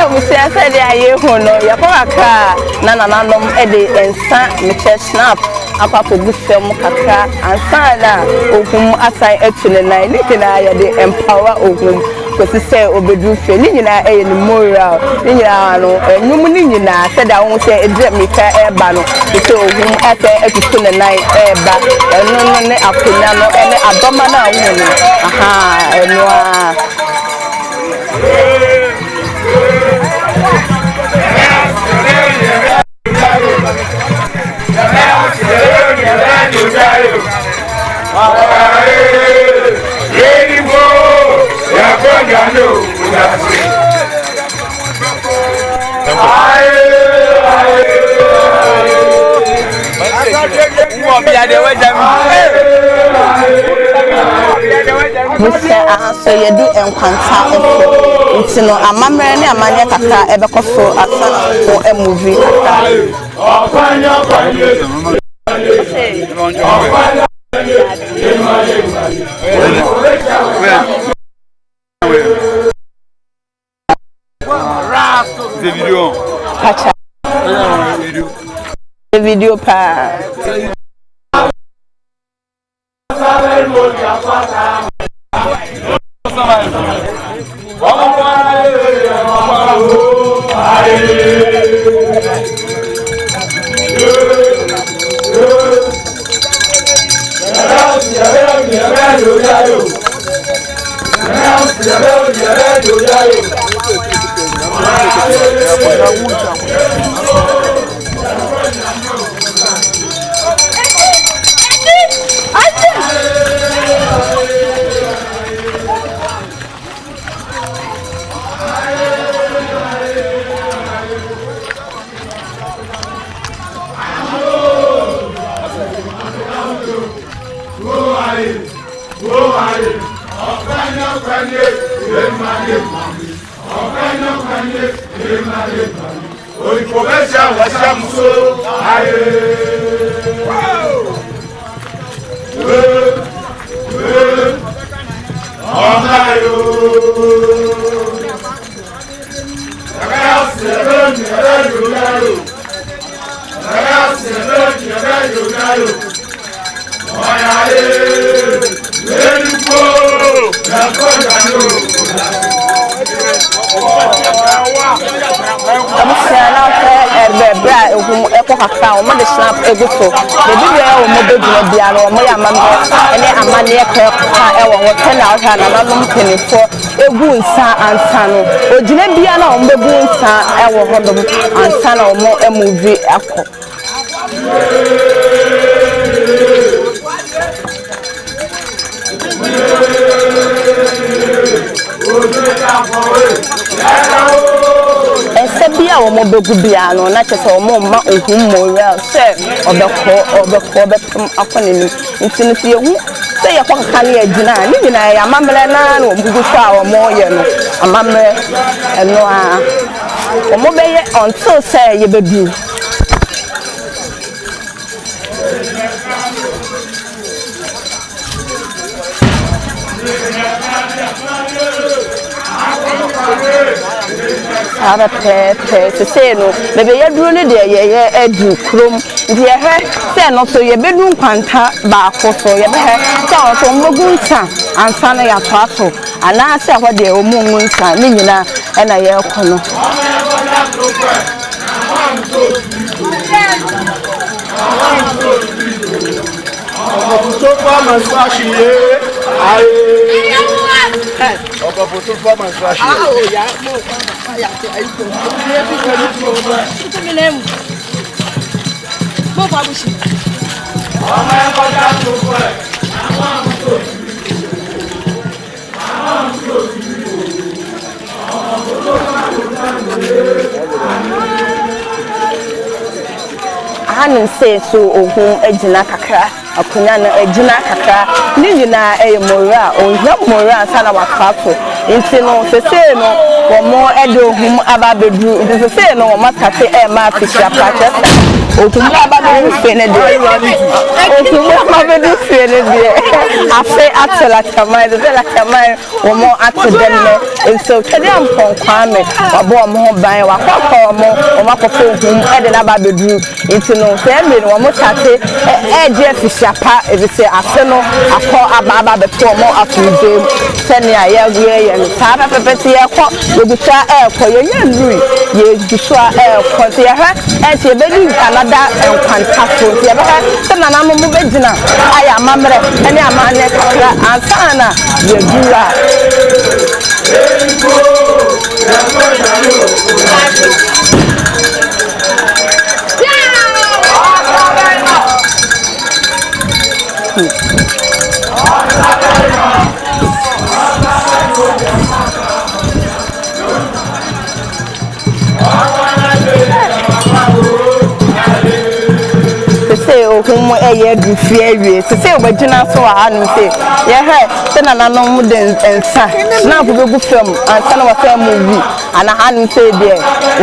We say I said yeah, no, ya kwa Nananom Nsamanfuo snap apa good film kakra ansana OHUM assign actually na nitina ya dey empower OHUM because say obedu fe ni nyina e ni moral ni nyina no enum ni nyina said I won say edre meka e ba no say OHUM ate etutu na nai e ba eno ne akonya no ene adoma na wo ni aha eno a so you do enkwanta efo nti no amamre ne amanye kakra ebekoso asana for a movie the video pacha the video pa Sebia o mo begu bia no na chese o mo ma ohum moral se obekọ akone ni ntini se hu se ye kwaka na agina ni nyina ya amamre na no bugu fa o mo ye no amamre eno a o mo be ye until se ye bebu Aba pepe se say no bebe ye duro ne de ye adu krom de ye he say no so ye bedu kwanta ba akoso ye be he say o so mbogu nta ansa na ya toato ana say ho de o mu nta ni nyina e na ye kono So far my slash here. Obafoto for my slash. Oh yeah, mo. Ya te ayi ko. Mo fa bushi. Hanin say so ohun ejina kakra akunya na ejina kakra ni nyina mora ohia mora sana wakato nti no se say no wo mo edo ohum aba bedru nti se say no wo matate ma fisha pacha ohum aba bedru fe ne de ohum aba bedru fe ne de afi atela kamai de la kamai wo mo atedem ne so kede ampon kwame wabo mo ban wakọ mo wo makofo ohum ede na aba bedru nti no se me no mo tate je fisiapa e be se afe no akọ aba beto mo atudem se ne aye ye no sa pepete ye kọ obusa ekọ ye nrui ye gusua ekọ se ye ha e se be di anada enkwanta so ye be ha se Nananom mo begina aya amamre ene amane kakra ansana ye dura say ohum eye du fie wie say obagina so ha no say ye he se Nananom de ensa snap begu fam ansa na wasa mu wi ana ha no say de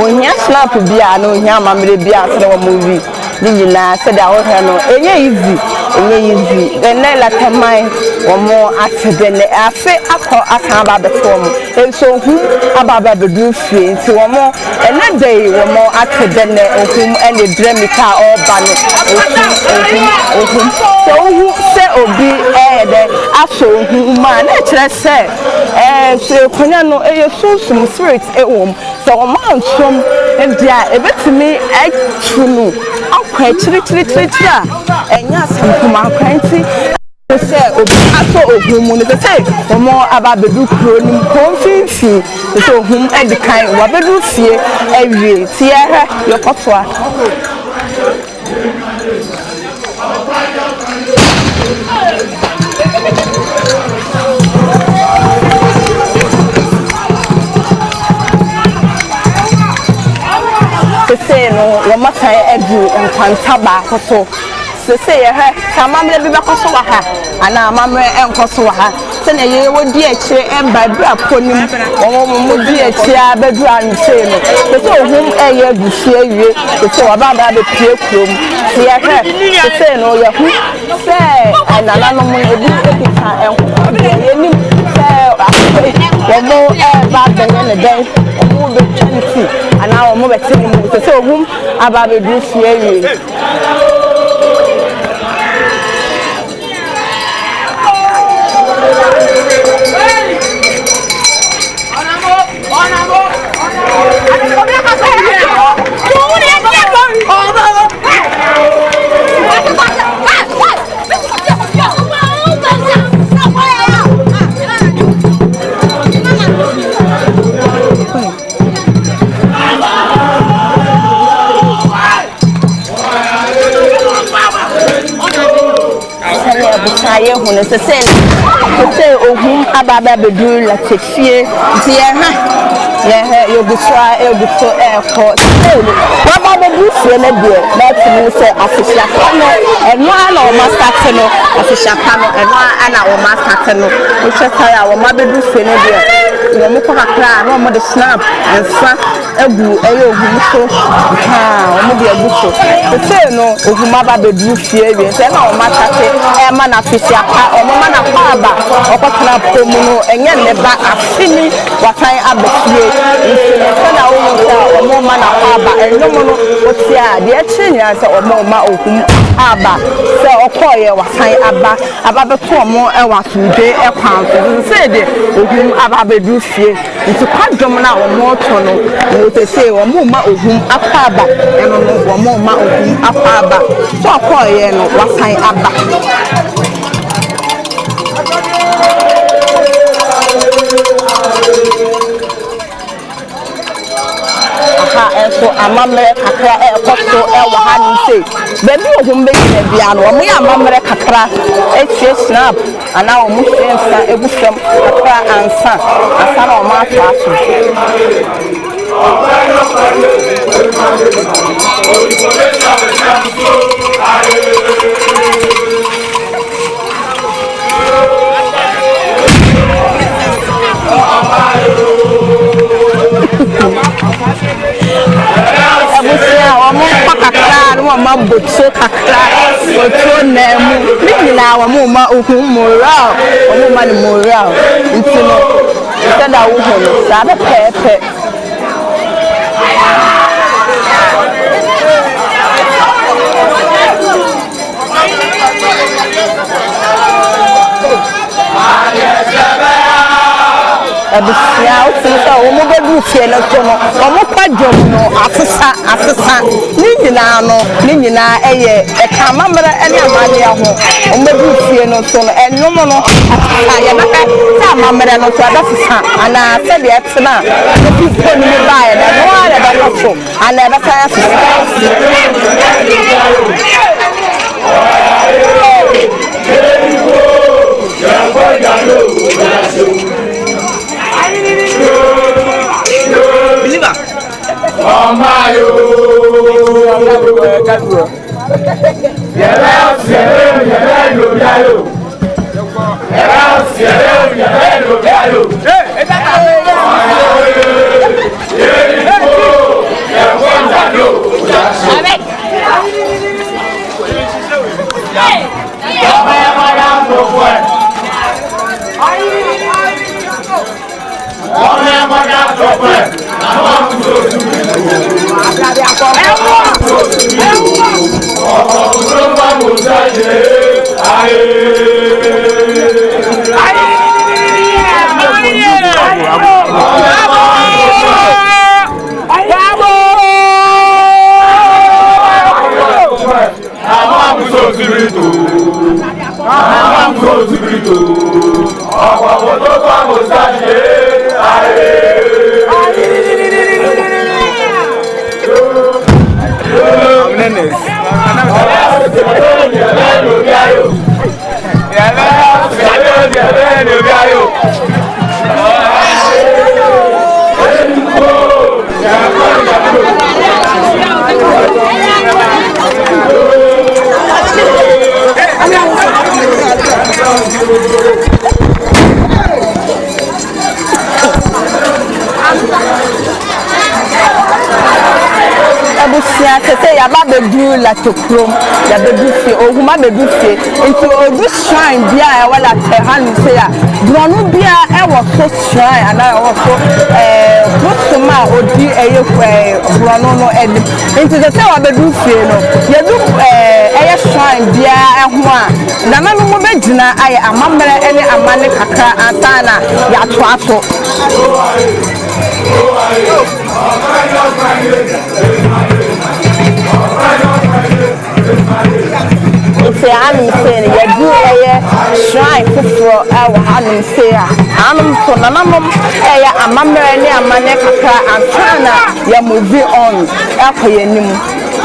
ohia snap bia na ohia amamre bia se na mu wi ni nyina se da wo he no enye easy then la tamai wo mo atede ne afi akọ aka ba beto mo enso hu aba bedu fie nti wo mo ena dey wo mo atede ne ohum ene dremika o ba no ohum so hu se obi de aso ohum ma na kire se so konya no sunsun spirit wom so wo ma nsom endia ebetimi atunu akwa chiri enya sankuma akwanti se obi aso ohum no se omo aba bedu kro nim konfinfi se ohum edikan wa bedu fie awie tie ha yokotoa se no wo makai edu enkwanta ba koso se ye he amamre bi bekoso wa ha ana amamre enkoso wa ha sene ye wodi akire emba bra ponim omo di akire abedu anse no so ohum eye busie wie so wababa be pie krom se ye hwe se no ye hu se nananom ebi ekita enko ye nim se omo ba benye ne den omo be tenti ana omo be tini mu se ohum aba be du sie wie Aye hunu se ohum ababa bedu la tefie tie ha ye yoguswa eguso eko waba bedu fie na de na tinu se afisha no eno ana o mastate no afisha no eno ana o mastate no o chetara o mabedu fie na de no mo kakra na o mo de snap enfa egu eye ohum so ha o mo de aguso se no ohum ababa bedu fie wie se na o mastate e ma na afisha ọmọma na kwaba ọkọtena pomu no enye neba afini watan abefie nse na wo nta ọmọma na kwaba enyomo no otia de echinya se ọmọma ohum aba se okoye watan aba beto ọmọ ewa tunde ekwan nse de ohum aba bedu fie nti kwadom na ọmọ to no no se ọmọma ohum akwaba eno no ọmọma ohum akwaba so okoye no watan aba so amamre kakra ekoso ewa ha ni sei bebi ohum be gina bia no omo ya amamre kakra etie snap ana omo hwensa egufam kakra ansa na omo atwa so omo pakakra no ma botso kakra otro nemu nina omo ma ohum moral omo ma ni moral ntino sada wo hono sada pepe abusia otisa omo bedu fie no so no omo kwadwom no afesa ni nyina eye eka mamra ene amade ho omo bedu fie no so no enwom no afesa ya baka sa mamra no so abafesa ana se de etena efi ko ni me bae na no ara da no so ana baka afesa believer Omayo Aye. abusia tete ya ba bedu la tokrom ya bedu fi ohuma bedu fi into odu shrine bia e wala te hanu se ya bronu bia e wo so shrine ana wo so bosoma odi eye bronu no edi into tete wa bedu fi no ya du eye shrine bia e ho a nana no mo begina aye amamre ene amane kakra atana ya to ato If I'm saying, you do a shrine for our hanum say, I'm for Nananom, a mamma and Maneka and China, you moving on, Alcoyanim.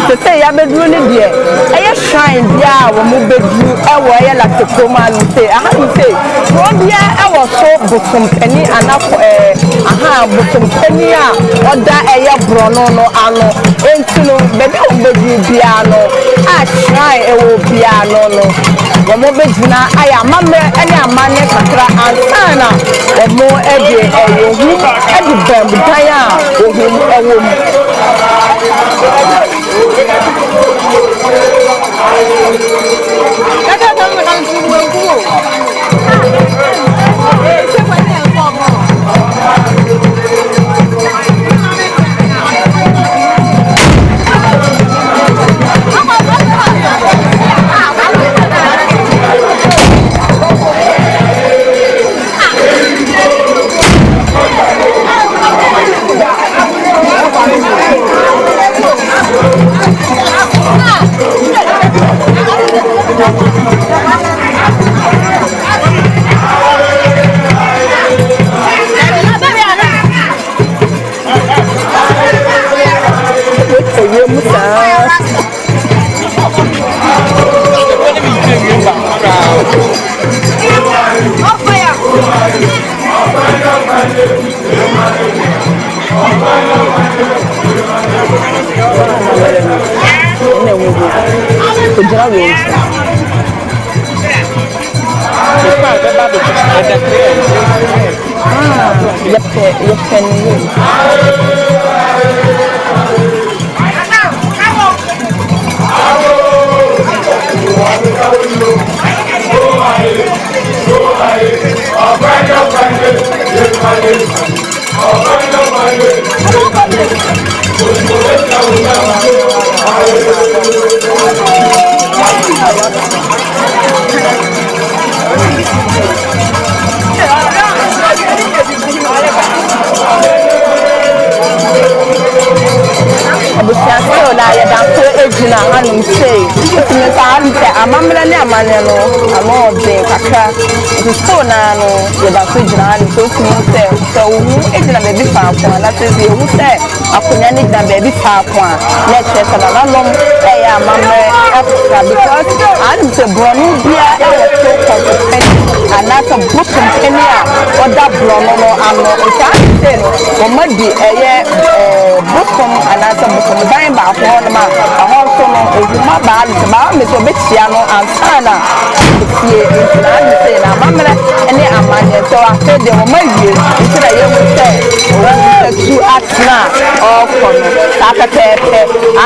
To say, I be doing it, a shrine, yeah, we move bedroom, a way like the command say, I have to say, Robia, I was so bosom penny and up bosom penny, or that a brono no ano, into no, baby, bedroom piano, I shrine, it will piano no. The mobile dinner, I am mamma, any amane, Katra, and Sana, or more every bamboo, or him, a woman.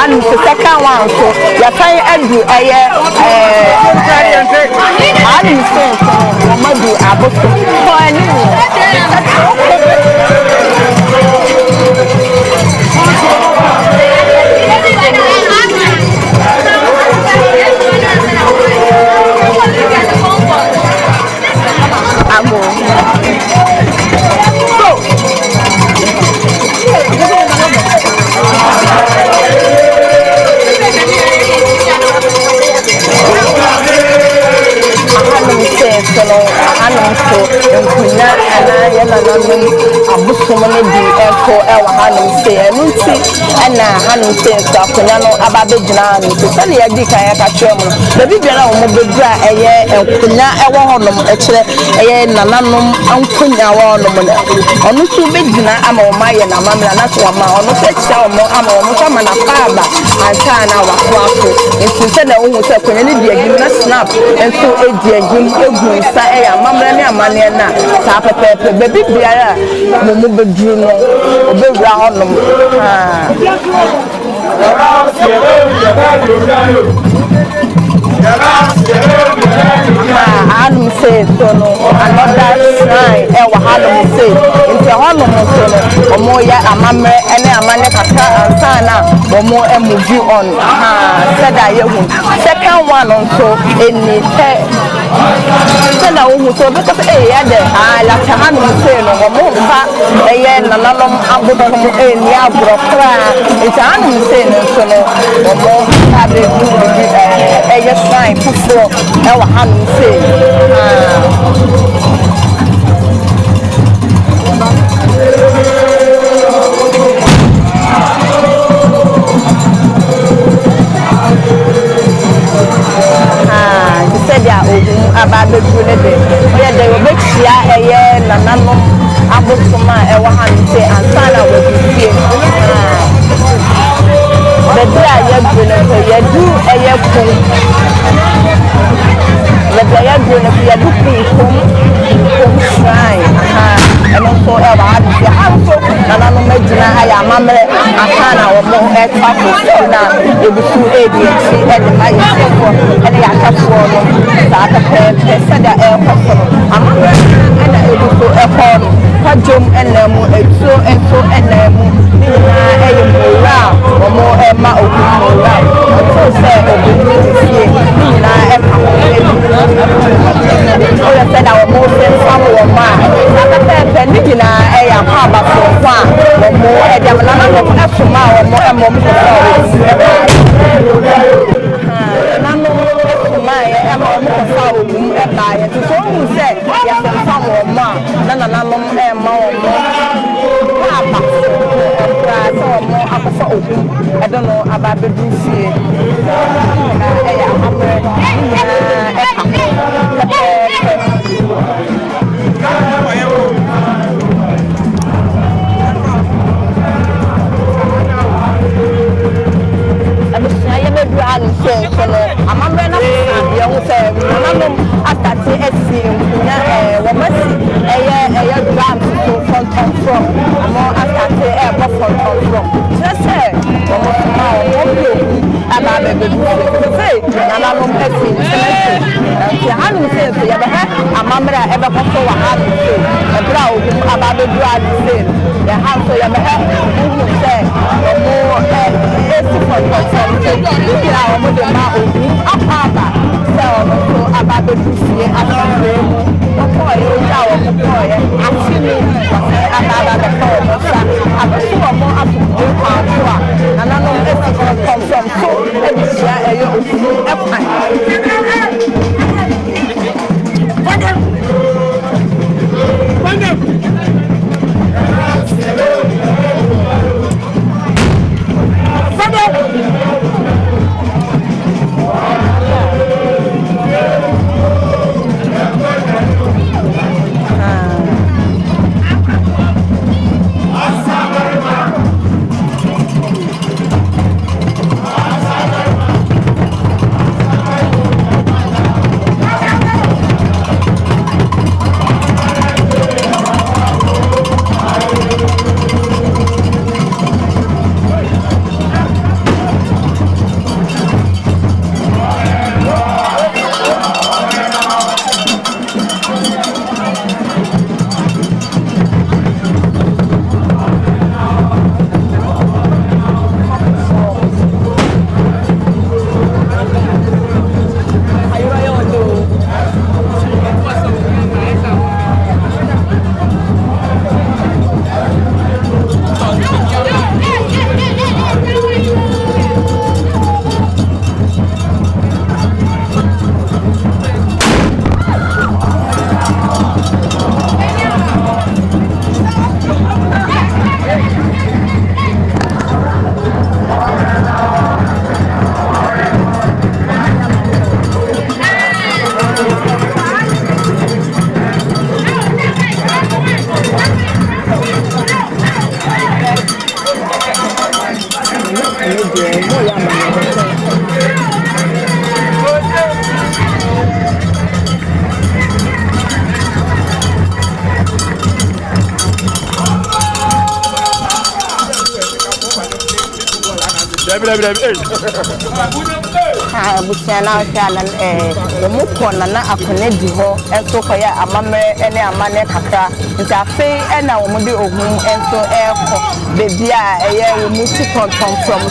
And the second one, so you're trying to do Hanum say so no another shrine e wa hanum say nti honum so no omo ya amamre ene amane kaka ansana omo move on said I hu second one so eni said I hu so because ya de la hanum say no omo fa eye nananom abotom eni abrokra nti hanum say no so no omo abe eye shrine fufuro e wa hanum say you said ya OHUM ababe dule de oya de obechia eye nananom abotoma e wa hanum say ansana we bifie bebe aye dule so ye du eye kun bebe aye dule so ye du kun shrine and also e wa hanum say hanso nananom medina aya mamre asana wo mo e tapo so na ebusu ediechi e de ma yefo e de yakafo no sa ta pesa da e kwafo amamre e na ebusu e ko no kwadwom enemu etuo enso enemu ni na e ye mora wo mo e ma okumora so se obudifie ni na e ka ho e o ya se da wo mo se famu wo ma sa ta pepe ni na e ya pa ba so kwa wo mo e de na na mo e fuma wo mo e mo ko so nanu fuma e mo ko fa OHUM e ba ye to so hu se ya se famu wo ma na nanu e ma wo mo pa ba pra so mo akofa OHUM e don't know about the fie e ya amre e amamre na ye hu se nananom atati esi nkunya womasi eye drum so from amo atati bo from just say omo ma omo aba be say nananom esi nti hanum say so ye be amamre e be ko wa hanum say e bra OHUM aba be du adi say ye han so ye be hu say omo esi from ya omo de ma OHUM apaba se omo so ababe dusie asomre mu okoye oja omo koye asini ababa be ko omo sa abesu omo afude kwanto a nananom esi from so edisia eye OHUM epan Busiana Shanan, the Mukon, and Akone Diho, and so for ya, a mamma, and a man, Kaka, and a fay, and a woman, and so air, baby, a music from Sono,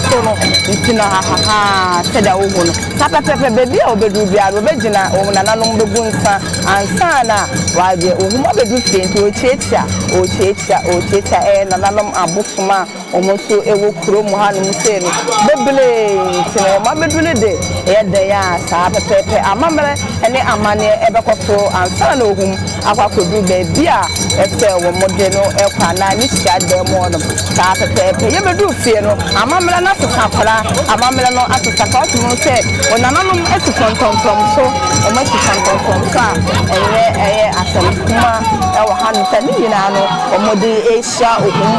said a woman. Papa Pepper, baby, or Bedubia, Regina, or Nananom Bunsa, and Sana, while the woman be doing to a chacha, and Nananom Abukuma, almost to a Wukro Mohan Musen, Bebele, Mamma Dunede, they are Sapa Pepe, a mamma, and a mania ever control, and Sano whom I could do baby, a fair Modeno, Elkana, Miska, Demon, Sapa Pepe, you do fear no, a mamma not to Sapara, a mamma not to Sapatu say, when Nananom is from so, a Mexican from Car, and as a Kuma, our hands and Yinano, or Modi Asia, or whom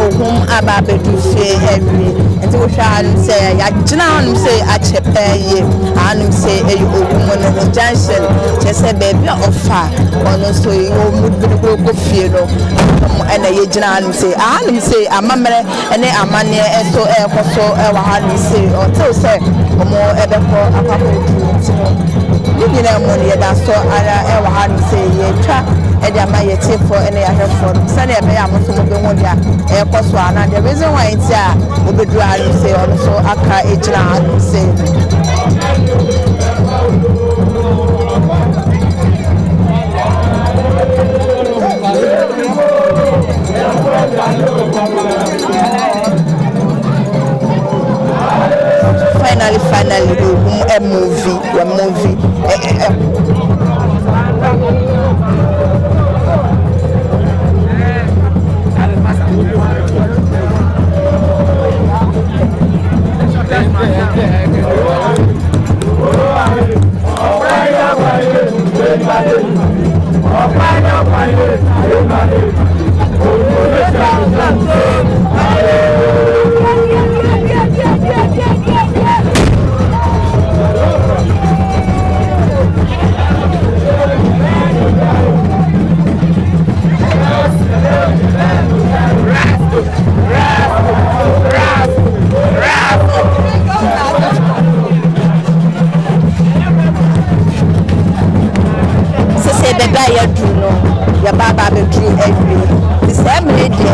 OHUM ababedu fe heavy and we shall say ya jina say achepe anum say OHUM no junction just say baby offer ono so you mudu go fie no and ye jina say anum say amamere ene amane eso ekoso e wa ha say until say omo ebeko apapo you know money that so ara e wa ha say ye twa e dia ma ye tifo ene ya hefo sane be ya mo so mo be ho dia e koso ana the reason why it's a obedu alu say also aka ejira alu say finally a movie da ya du no ya baba be du ewie the same lady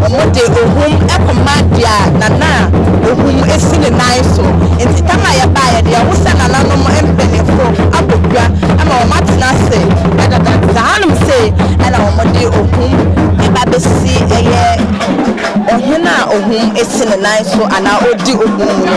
omo de ohum ekoma dia nana ohum esi ne nan so enti tama ya ba ya de wo sa nana no mo empenefo abodua ama o matena se adada zahanum se ala omo de ohum e ba be si eye ohuna ohum esi ne nan so ana odi ohum no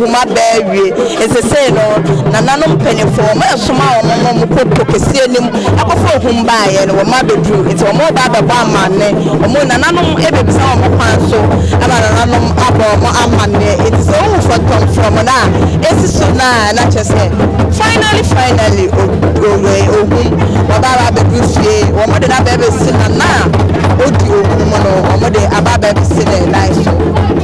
huma baby is a say no nananom penifo ma soma o mo poto kese nim akofo humba ye no ma bedru it o mo ba ba amane o mo nananom ebebisa o mo kwan so ama nananom abo mo amane it is all for come from na esiso na chese finally ohum wa ba bedru fie o mo de na bebe sinana odi ohum no o mo de aba bebe sinana so